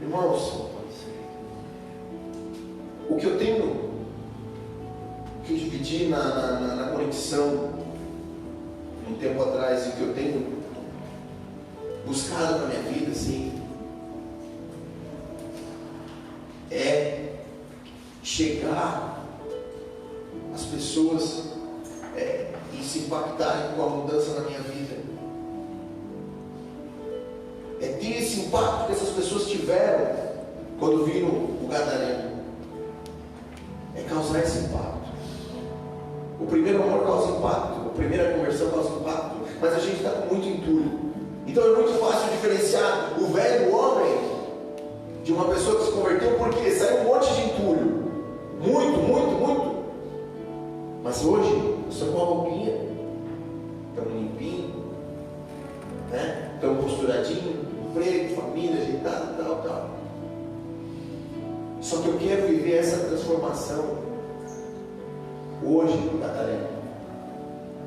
Irmãos, o que eu tenho que dividir na conexão um tempo atrás e o que eu tenho buscado na minha vida, assim, é chegar às pessoas e se impactarem com a mudança na minha vida. É ter esse impacto que essas pessoas tiveram quando viram o Gadareno. É causar esse impacto. O primeiro amor causa impacto, a primeira conversão causa impacto, mas a gente está com muito entulho. Então é muito fácil diferenciar o velho homem de uma pessoa que se converteu porque saiu um monte de entulho. Muito. Mas hoje, eu sou com uma roupinha, estamos limpinhos, né? Estamos posturadinhos, emprego, família, ajeitado, tal. Só que eu quero viver essa transformação hoje no Catarina.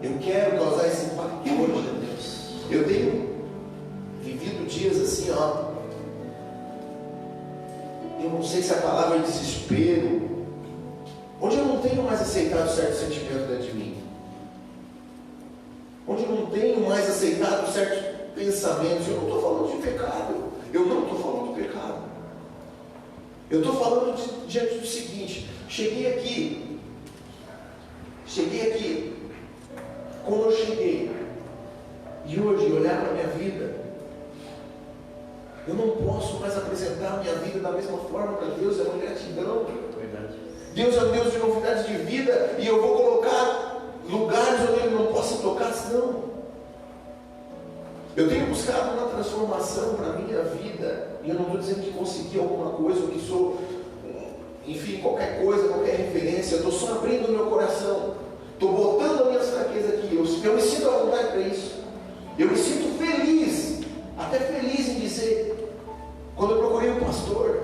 Eu quero causar esse impacto hoje. Eu tenho vivido dias assim, ó. Eu não sei se a palavra é desespero, onde eu não tenho mais aceitado certos sentimentos dentro de mim, onde eu não tenho mais aceitado certos pensamentos. Eu não estou falando de pecado, eu estou falando diante do seguinte: cheguei aqui, como eu cheguei, e hoje olhar para a minha vida, eu não posso mais apresentar a minha vida da mesma forma para Deus. É uma gratidão. Verdade. Deus é um Deus de novidades de vida, e eu vou colocar lugares onde Ele não possa tocar, senão. Eu tenho buscado uma transformação para a minha vida, e eu não estou dizendo que consegui alguma coisa, ou que sou, enfim, qualquer coisa, qualquer referência. Eu estou só abrindo o meu coração, estou botando as minhas fraquezas aqui. Eu me sinto à vontade para isso. Eu me sinto feliz, até feliz em dizer, quando eu procurei um pastor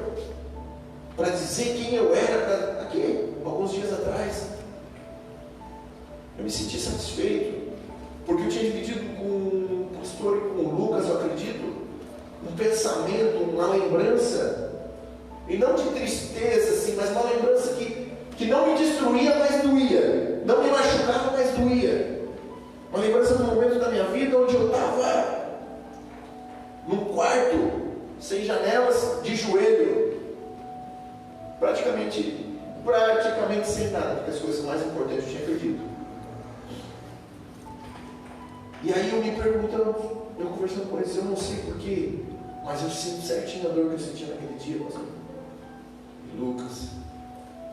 para dizer quem eu era, aqui, alguns dias atrás, eu me senti satisfeito, porque eu tinha dividido com o pastor e com o Lucas, eu acredito, um pensamento, uma lembrança, e não de tristeza assim, mas uma lembrança que não me destruía, mas doía, não me machucava, mas doía. Uma lembrança de um momento da minha vida onde eu estava num quarto, sem janelas, de joelho, praticamente sem nada, porque as coisas mais importantes eu tinha perdido. E aí eu me perguntando, eu conversando com eles, eu não sei porquê, mas eu sinto certinho a dor que eu sentia naquele dia, pastor. E Lucas,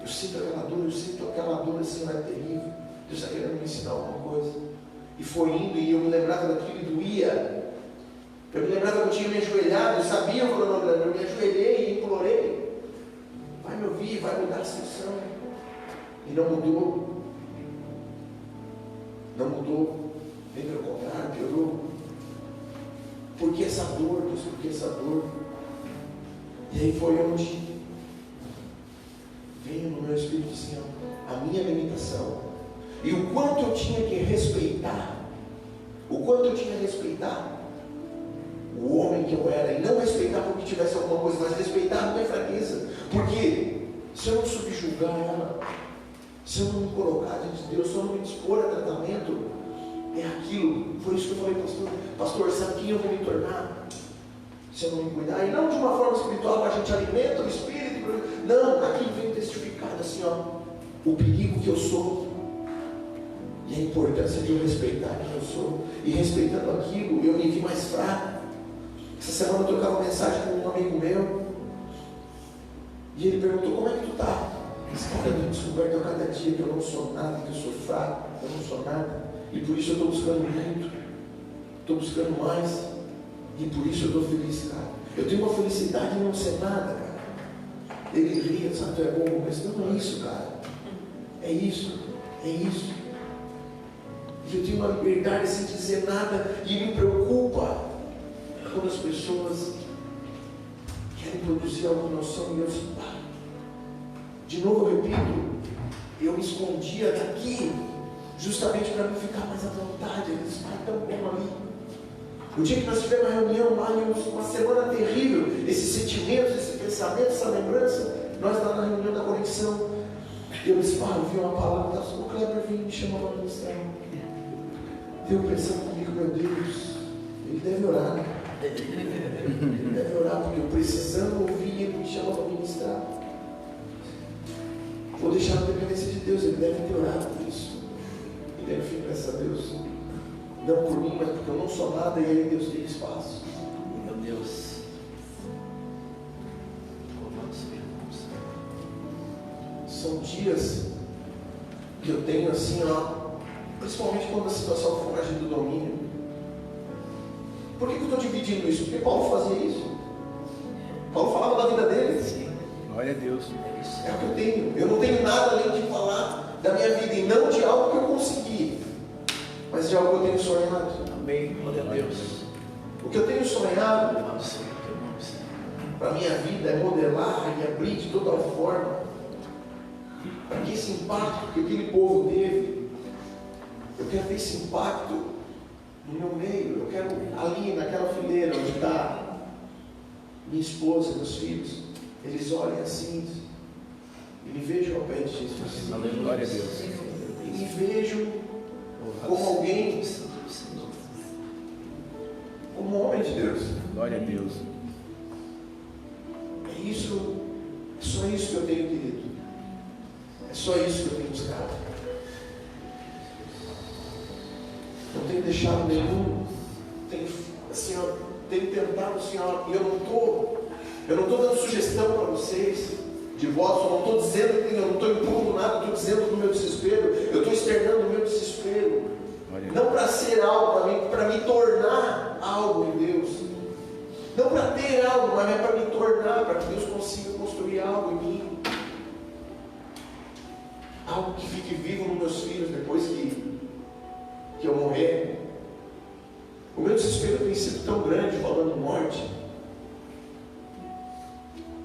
eu sinto aquela dor assim, não é terrível. Deus está querendo me ensinar alguma coisa. E foi indo, e eu me lembrava daquilo e doía. Eu me lembrava que eu tinha me ajoelhado, eu sabia o cronograma, eu me ajoelhei e implorei: vai me ouvir, vai mudar a situação. E não mudou. Não mudou. Nem pelo contrário, piorou. Por que essa dor, Deus? Por que essa dor? E aí foi onde veio no meu espírito assim, ó, a minha limitação. E o quanto eu tinha que respeitar. O quanto eu tinha que respeitar o homem que eu era. E não respeitar porque tivesse alguma coisa, mas respeitar a minha fraqueza. Porque se eu não subjugar ela, se eu não me colocar diante de Deus, se eu não me dispor a tratamento, é aquilo. Foi isso que eu falei, pastor, sabe quem eu vou me tornar? Se eu não me cuidar, e não de uma forma espiritual, a gente alimenta o espírito. Não, aqui vem testificado assim, ó, o perigo que eu sou. E a importância de eu respeitar quem eu sou. E respeitando aquilo, eu me vi mais fraco. Essa semana eu trocava uma mensagem com um amigo meu, e ele perguntou: como é que tu está? Esse cara, eu tenho descoberto a cada dia que eu não sou nada, que eu sou fraco, eu não sou nada. E por isso eu estou buscando muito, estou buscando mais, e por isso eu estou feliz, cara. Eu tenho uma felicidade em não ser nada, cara. Ele ria, sabe, tu é bom, mas não é isso, cara. É isso. E eu tenho uma liberdade sem dizer nada, e me preocupa quando as pessoas querem produzir alguma noção, e eu assim, pá. De novo eu repito, eu me escondia daqui, justamente para não ficar mais à vontade. Eles estão tão bom ali. O dia que nós tivemos uma reunião lá, uma semana terrível, esses sentimentos, esse pensamento, essa lembrança, nós lá na reunião da conexão, eu disse: eu vi uma palavra, o Kleber veio me chamar para ministrar. Eu pensando comigo: meu Deus, ele deve orar, né? Ele deve orar, porque eu precisando ouvir, ele me chama para ministrar. Vou deixar a dependência de Deus, ele deve ter orado por isso. E deve ficar, graças a Deus, não por mim, mas porque eu não sou nada, e aí Deus tem espaço. Meu Deus. São dias que eu tenho assim, ó, principalmente quando a situação foge do domínio. Por que eu estou dividindo isso? Porque Paulo fazia isso. Paulo falavam da vida deles. Sim. Glória a Deus. É isso. É o que eu tenho. Eu não tenho nada além de falar da minha vida, e não de algo que eu consegui, mas de algo que eu tenho sonhado. Amém. Glória a Deus. O que eu tenho sonhado Louvado seja o teu nome, Senhor. para a minha vida é modelar e abrir de toda forma para que esse impacto que aquele povo teve, eu quero ter esse impacto no meu meio. Eu quero ali naquela fileira onde está minha esposa, meus filhos, eles olhem assim e me vejam ao pé de Jesus. Glória a Deus. E me vejam como alguém, como um homem de Deus. Glória a Deus. É isso, é só isso que eu tenho querido. É só isso que eu tenho buscado. Não tenho deixado nenhum, tenho, assim, ó, tenho tentado, assim, ó, e eu não estou dando sugestão para vocês de votos, eu não estou dizendo que eu não estou impondo nada, eu estou dizendo do meu desespero, eu estou externando o meu desespero. Não para ser algo, para me tornar algo em Deus. Não para ter algo, mas é para me tornar, para que Deus consiga construir algo em mim. Algo que fique vivo nos meus filhos depois que eu morrer. O meu desespero tem sido tão grande falando morte,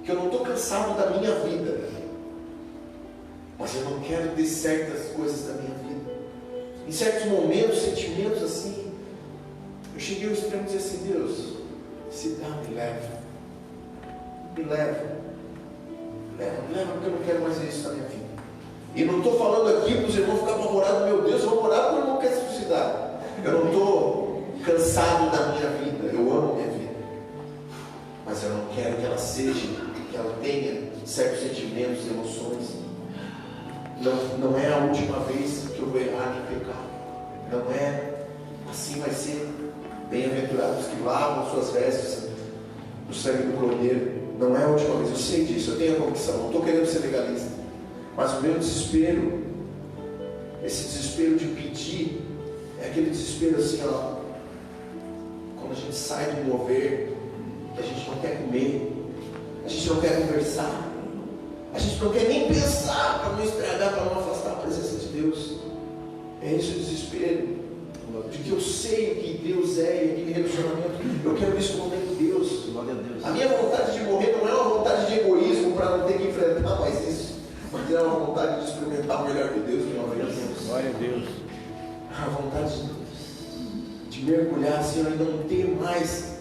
que eu não estou cansado da minha vida, mas eu não quero ter certas coisas da minha vida. Em certos momentos, sentimentos assim, eu cheguei ao extremo de dizer assim: Deus, se dá, me leva, porque eu não quero mais ver isso na minha vida. E não estou falando aqui para os irmãos ficar apavorados: meu Deus, eu vou orar porque o irmão quer se suicidar. Eu não estou cansado da minha vida, eu amo a minha vida, mas eu não quero que ela seja, que ela tenha certos sentimentos, emoções. Não é a última vez que eu vou errar em pecado. Não é. Assim vai ser. Bem-aventurados que lavam suas vestes no sangue do Cordeiro. Não é a última vez. Eu sei disso, eu tenho a convicção. Não estou querendo ser legalista. Mas o meu desespero, esse desespero de pedir, é aquele desespero assim, ó. Quando a gente sai do mover, que a gente não quer comer, a gente não quer conversar, a gente não quer nem pensar para não estragar, para não afastar a presença de Deus. É esse o desespero, de que eu sei o que Deus é e aquele relacionamento, eu quero me esconder em Deus. Glória a Deus. A minha vontade de morrer não é uma vontade de egoísmo para não ter que enfrentar mais isso, mas é uma vontade de experimentar o melhor de Deus de uma vez. Glória a Deus. A vontade de mergulhar assim, e não ter mais,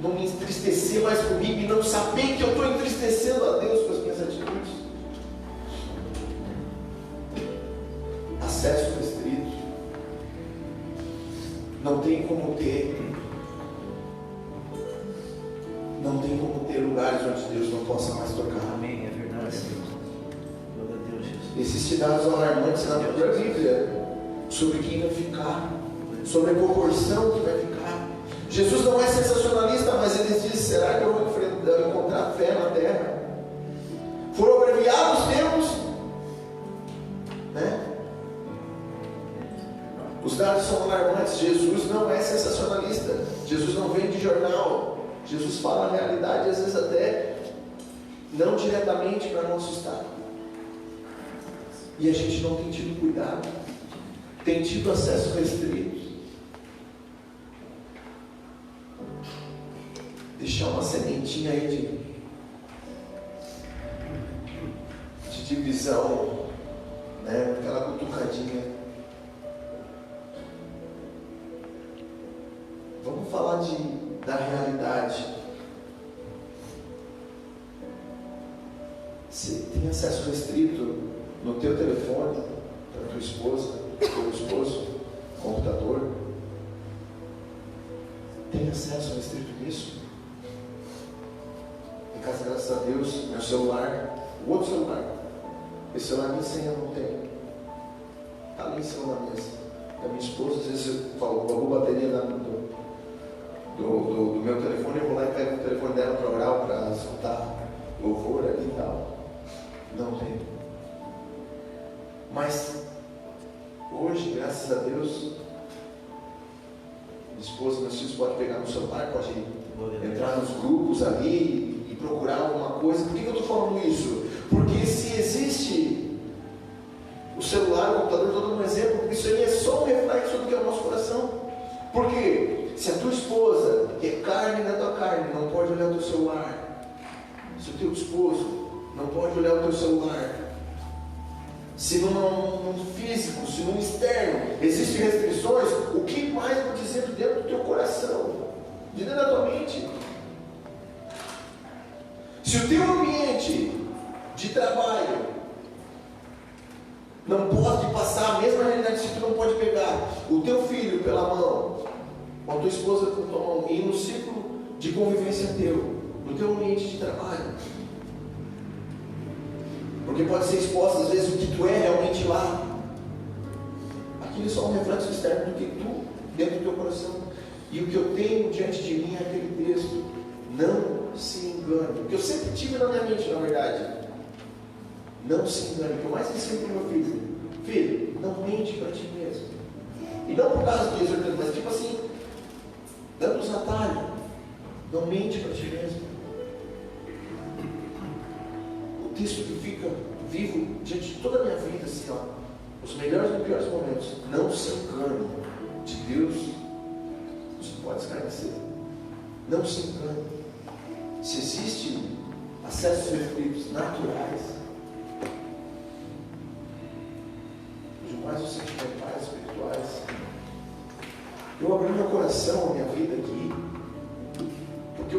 não me entristecer mais comigo e não saber que eu estou entristecendo a Deus com as minhas atitudes. Acesso restrito. Não tem como ter lugares onde Deus não possa mais tocar. Amém, é verdade. Glória a Deus, Jesus. Existem dados alarmantes na própria Bíblia sobre quem vai ficar, sobre a proporção que vai ficar. Jesus não é sensacionalista, mas ele diz: será que eu vou encontrar fé na terra? Foram abreviados os tempos, né? Os dados são alarmantes. Jesus não é sensacionalista. Jesus não vem de jornal. Jesus fala a realidade, às vezes até não diretamente, para não assustar. E a gente não tem tido cuidado, tem tido acesso restrito. Deixar uma sementinha aí de divisão, né? Aquela cutucadinha. Vamos falar da realidade. Você tem acesso restrito no teu telefone, para tua esposa, teu esposo, computador? Tem acesso restrito nisso? Em casa, graças a Deus, meu celular, o outro celular, esse celular nem senha não tem. Está ali em cima da mesa. A minha esposa, às vezes, eu falo: roubou a bateria do meu telefone, eu vou lá e pego o telefone dela para orar, para escutar louvor ali e tal. Não tem. Mas hoje, graças a Deus, minha esposa, meus filhos podem pegar no celular, pode entrar nos grupos ali e procurar alguma coisa. Por que eu estou falando isso? Porque se existe o celular, o computador, estou dando um exemplo, isso aí é só um reflexo do que é o nosso coração. Porque se a tua esposa, que é carne da tua carne, não pode olhar o teu celular, se o teu esposo não pode olhar o teu celular, se no físico, se no externo existem restrições, o que mais vou dizer de dentro do teu coração, de dentro da tua mente? Se o teu ambiente de trabalho não pode passar a mesma realidade, se tu não pode pegar o teu filho pela mão, ou a tua esposa com tua mão, e ir no ciclo de convivência teu, no teu ambiente de trabalho, porque pode ser exposto às vezes o que tu é realmente lá, aquilo é só um reflexo externo do que tu, dentro do teu coração. E o que eu tenho diante de mim é aquele texto: não se engane. O que eu sempre tive na minha mente, na verdade, não se engane. O que eu mais ensino para o meu filho: filho, não mente para ti mesmo. E não por causa do exortando, mas tipo assim, dando os atalhos. Não mente para ti mesmo. O texto que fica vivo diante de toda a minha vida, assim, ó, os melhores e os piores momentos: não se engane, de Deus você pode escarnecer. Não se engane. Se existem acessos restritos naturais, os mais os sentimentais, espirituais, eu abri meu coração, a minha vida aqui, porque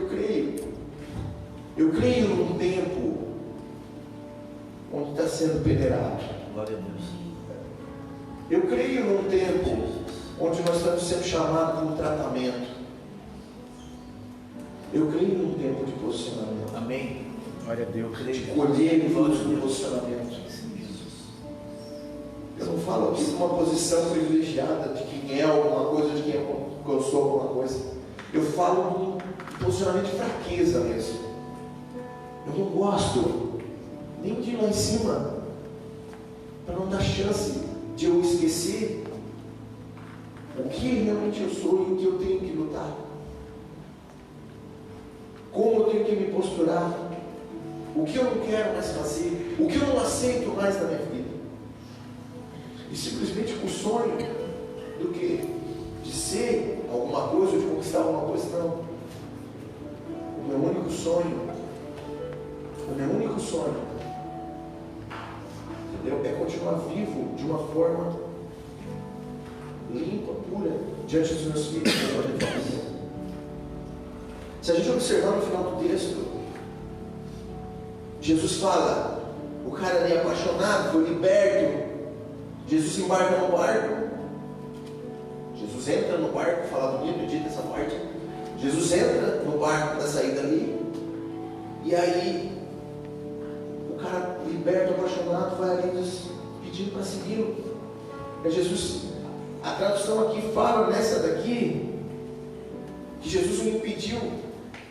eu creio num tempo onde está sendo peneirado. Glória a Deus. Eu creio num tempo onde nós estamos sendo chamados para um tratamento. Eu creio num tempo de posicionamento. Amém. Glória a Deus. De colher frutos do posicionamento. Eu não falo aqui de uma posição privilegiada de quem é alguma coisa, de quem eu sou alguma coisa. Eu falo de um posicionamento de fraqueza mesmo. Eu não gosto nem de ir lá em cima, para não dar chance de eu esquecer o que realmente eu sou e o que eu tenho que lutar, como eu tenho que me posturar, o que eu não quero mais fazer, o que eu não aceito mais na minha vida. E simplesmente com o sonho do que de ser alguma coisa ou de conquistar alguma coisa, não. O meu único sonho, entendeu? É continuar vivo de uma forma limpa, pura, diante dos meus filhos. Se a gente observar no final do texto, Jesus fala, o cara ali apaixonado, foi liberto, Jesus embarca no barco, Jesus entra no barco, fala bonito, dita essa parte, Jesus entra no barco da saída ali, e aí o cara liberto, apaixonado, vai ali pedindo para segui-lo. É Jesus, a tradução aqui fala nessa daqui, que Jesus o impediu,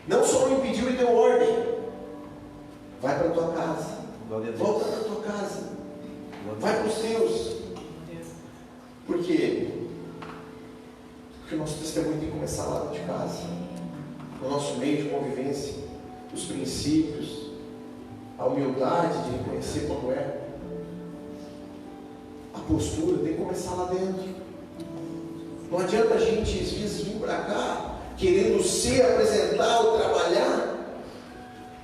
não só o impediu e deu ordem: vai para a tua casa, volta para a tua casa, vai para os teus. Por quê? Porque o nosso testemunho tem que começar lá dentro de casa, no nosso meio de convivência, os princípios, a humildade de reconhecer como é, a postura tem que começar lá dentro. Não adianta a gente às vezes vir para cá querendo se apresentar ou trabalhar,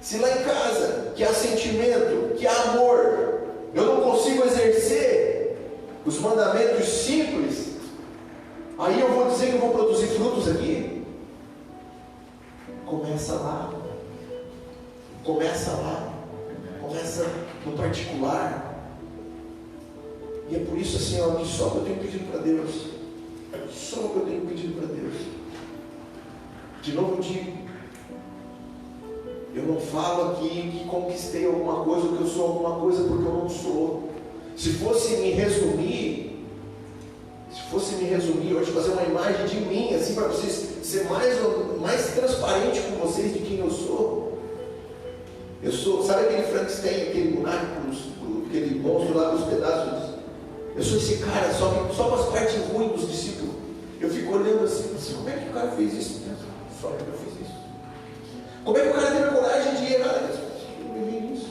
se lá em casa, que há sentimento, que há amor, eu não consigo exercer os mandamentos simples, aí eu vou dizer que eu vou produzir frutos aqui? Começa lá, começa no particular. E é por isso assim, ó, que só que eu tenho pedido para Deus, de novo eu digo, eu não falo aqui que conquistei alguma coisa, ou que eu sou alguma coisa, porque eu não sou. Se fosse me resumir, hoje fazer uma imagem de mim, assim, para vocês ser mais transparente com vocês de quem eu sou. Eu sou, sabe aquele Frankenstein, aquele boneco, aquele monstro lá com os pedaços? Eu sou esse cara, só com as partes ruins dos discípulos. Eu fico olhando assim, como é que o cara fez isso? Só eu fiz isso. Como é que o cara teve a coragem de errar cara, eu vivi isso.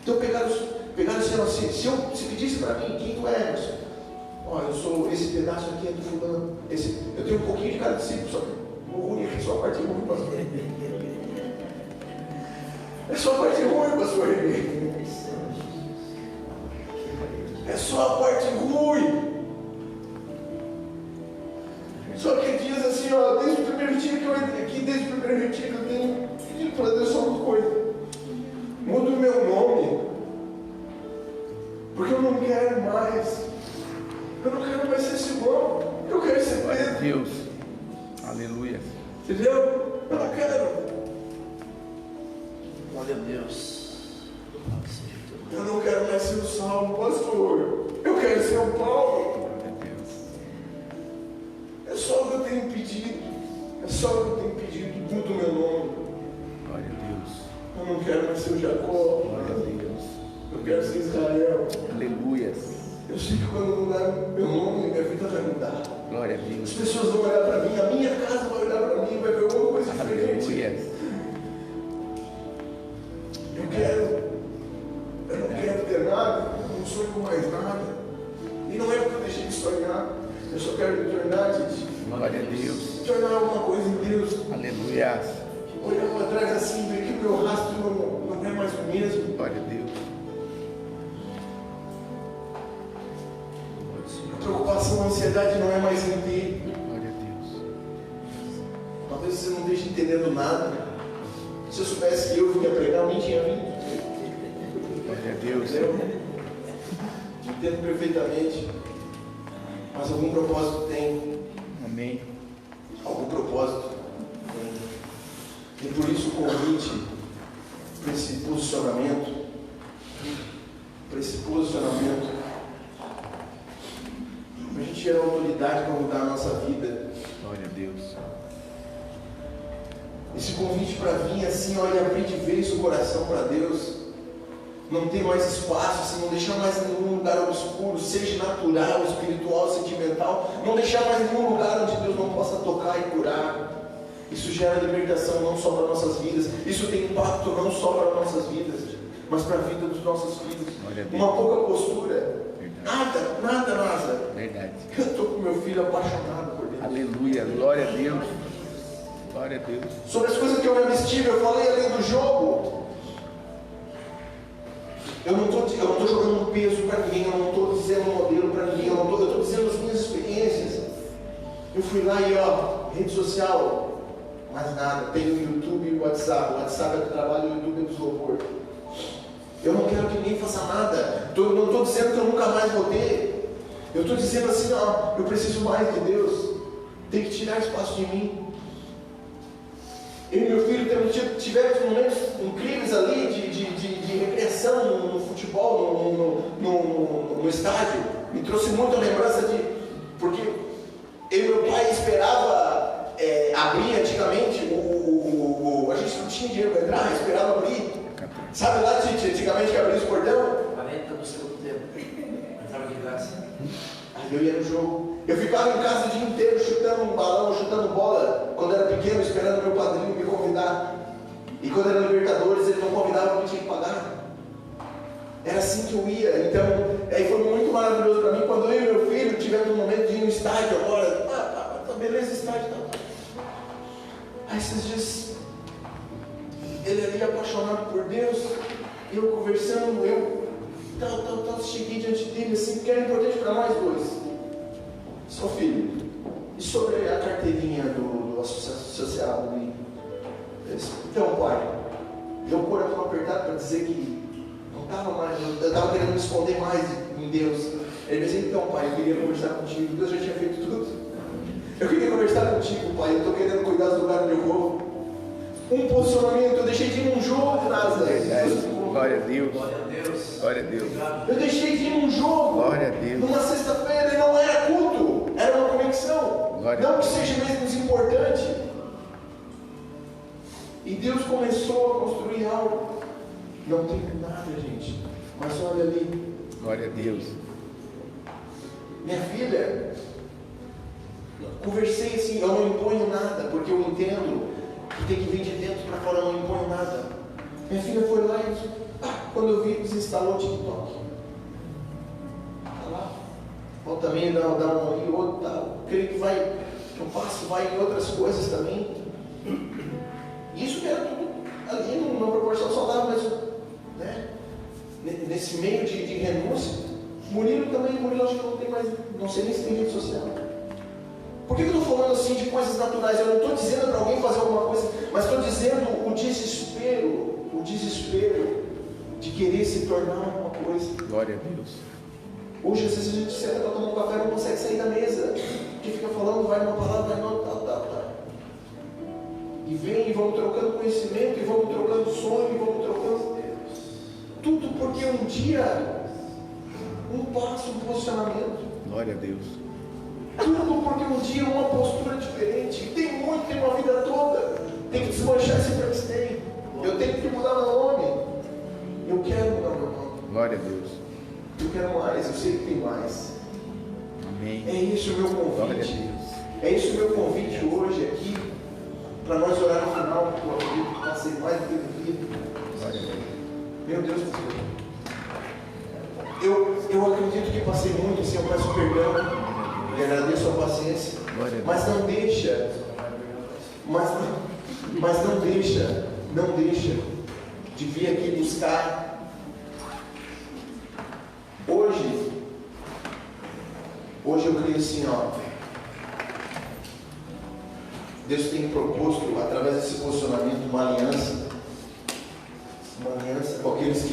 Então pegaram assim, ó, se pedisse para mim, quem tu és? Ó, eu sou, esse pedaço aqui é do fulano. Eu tenho um pouquinho de cada discípulo, só que o ruim aqui, só a parte ruim, pastor. É só a parte ruim, pastor. É só a parte ruim. Só que diz assim, ó, desde o primeiro dia que eu entrei aqui, desde o primeiro retiro, eu tenho pedido para Deus só uma coisa. Muda o meu nome. Porque eu não quero mais. Eu não quero mais ser Simão. Eu quero ser Pedro. Deus. Aleluia. Entendeu? Eu não quero. Glória a Deus. Eu não quero mais ser o Saulo, pastor. Eu quero ser o Paulo. Glória a Deus. É só o que eu tenho pedido. É só o que eu tenho pedido. Muda o meu nome. Glória a Deus. Eu não quero mais ser o Jacó. Glória a Deus. Eu quero ser Israel. Aleluia. Eu sei que quando mudar meu nome, minha vida vai mudar. Glória a As Deus. pessoas vão olhar para mim, a minha casa vai olhar para mim, vai ver alguma coisa diferente. Aleluia. Eu não quero ter nada, eu não sonho com mais nada. E não é porque eu deixei de sonhar, eu só quero me tornar, gente. Glória a Deus. Me tornar alguma coisa em Deus. Aleluia. Olhar para trás assim, ver que o meu rastro não é mais o mesmo. Glória a Deus. A preocupação, a ansiedade não é mais em ti. Glória a Deus. Talvez você não esteja entendendo nada. Se eu soubesse que eu vinha pregar, eu nem tinha vindo. Glória a Deus. Eu entendo perfeitamente. Mas algum propósito tem. Amém. Algum propósito tem. E por isso o convite para esse posicionamento. Para esse posicionamento. Para a gente gerar autoridade para mudar a nossa vida. Glória a Deus. Esse convite para vir assim, olha, abrir de vez o coração para Deus. Não ter mais espaço, assim, não deixar mais nenhum lugar obscuro, seja natural, espiritual, sentimental. Não deixar mais nenhum lugar onde Deus não possa tocar e curar. Isso gera libertação não só para nossas vidas. Isso tem impacto não só para nossas vidas, mas para a vida dos nossos filhos. Glória a Deus. Uma pouca postura. Verdade. Nada, Nasa. Verdade. Eu estou com meu filho apaixonado por Deus. Aleluia. Glória a Deus. Glória a Deus. Sobre as coisas que eu me abstive, eu falei além do jogo. Eu não estou jogando um peso para ninguém, eu não estou dizendo um modelo para ninguém, eu estou dizendo as minhas experiências. Eu fui lá e rede social, mais nada, tenho o YouTube e o WhatsApp. O WhatsApp é do trabalho e o YouTube é do louvor. Eu não quero que ninguém faça nada. Não estou dizendo que eu nunca mais vou ter. Eu estou dizendo assim, eu preciso mais de Deus. Tem que tirar espaço de mim. Eu e meu filho tivemos momentos incríveis ali de recreação no futebol, no estádio. Me trouxe muita lembrança porque eu e meu pai esperava abrir antigamente, a gente não tinha dinheiro para entrar, esperava abrir. Sabe lá antigamente que abria os portão? 40 do segundo tempo. Entrava de graça. Aí eu ia no jogo. Eu ficava em casa o dia inteiro chutando um balão, chutando bola, quando era pequeno, esperando meu padrinho me convidar. E quando era Libertadores, ele não convidava porque tinha que pagar. Era assim que eu ia. Então, aí foi muito maravilhoso para mim. Quando eu e meu filho tivemos um momento de ir no estádio agora, tá beleza, estádio, tá. Aí esses dias, ele ali apaixonado por Deus, eu conversando, cheguei diante dele assim, porque era importante para nós dois. Seu filho, e sobre a carteirinha do associação social ali? Então, pai, deu o coração apertado para dizer que não estava mais, eu estava querendo me esconder mais em Deus. Ele disse, então, pai, eu queria conversar contigo, Deus já tinha feito tudo. Eu queria conversar contigo, pai, eu estou querendo cuidar dos lugares onde eu vou. Um posicionamento, eu deixei de ir num jogo, Nazaré. Glória a Deus. Glória a Deus. Glória a Deus. Eu deixei de ir num jogo. Glória a Deus. Numa sexta-feira, e não era culto, era uma conexão. Glória Não a que Deus. seja menos importante. E Deus começou a construir algo. Não tem nada, gente. Mas olha ali. Glória a Deus. Minha filha, conversei assim, eu não imponho nada, porque eu entendo Tem que vir de dentro para fora, não impõe nada. Minha filha foi lá e quando eu vi, desinstalou o TikTok. Está lá. Ou também dá um e outro, tá. Creio que vai, o passo vai em outras coisas também. Isso que era tudo ali numa proporção saudável, mas né? Nesse meio de renúncia, Murilo acho que não tem mais, não sei nem se tem rede social. Por que eu estou falando assim de coisas naturais? Eu não estou dizendo para alguém fazer alguma coisa, mas estou dizendo o desespero de querer se tornar alguma coisa. Glória a Deus. Hoje, às vezes a gente senta para tomar um café e não consegue sair da mesa, que fica falando, vai numa palavra, vai em outra, tá. E vem e vamos trocando conhecimento, e vamos trocando sonho, e vamos trocando tudo porque um dia, um passo, um posicionamento. Glória a Deus. Tudo porque um dia uma postura diferente. Tem muito, tem uma vida toda. Tem que desmanchar esse Frankenstein. Eu tenho que mudar meu nome. Eu quero mudar meu nome. Glória a Deus. Eu quero mais, eu sei que tem mais. Amém. É isso o meu Glória a convite. Deus. É isso o meu convite hoje aqui. Para nós orar no final, porque eu acredito que passei mais do que devido. Glória a Deus. Meu Deus do céu. Eu acredito que passei muito, assim, eu peço perdão. E agradeço a paciência. Mas não deixa. Mas não deixa de vir aqui buscar. Hoje eu creio assim, Deus tem proposto, através desse posicionamento, uma aliança com aqueles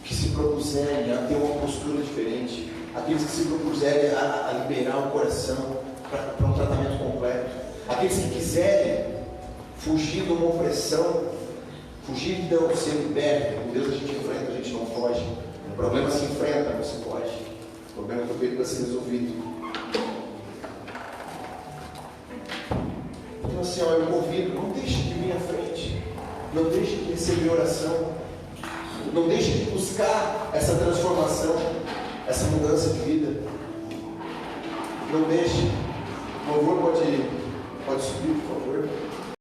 que se propuserem a ter uma postura diferente, aqueles que se propuserem a liberar o coração para um tratamento completo, aqueles que quiserem fugir de uma opressão, fugir de não ser liberto. Com Deus a gente enfrenta, a gente não foge. O problema se enfrenta, não se foge. O problema foi feito para ser resolvido. Então assim, eu convido, não deixe de vir à frente, não deixe de receber oração, não deixe de buscar essa transformação, essa mudança de vida. Não deixe. O louvor pode subir, por favor.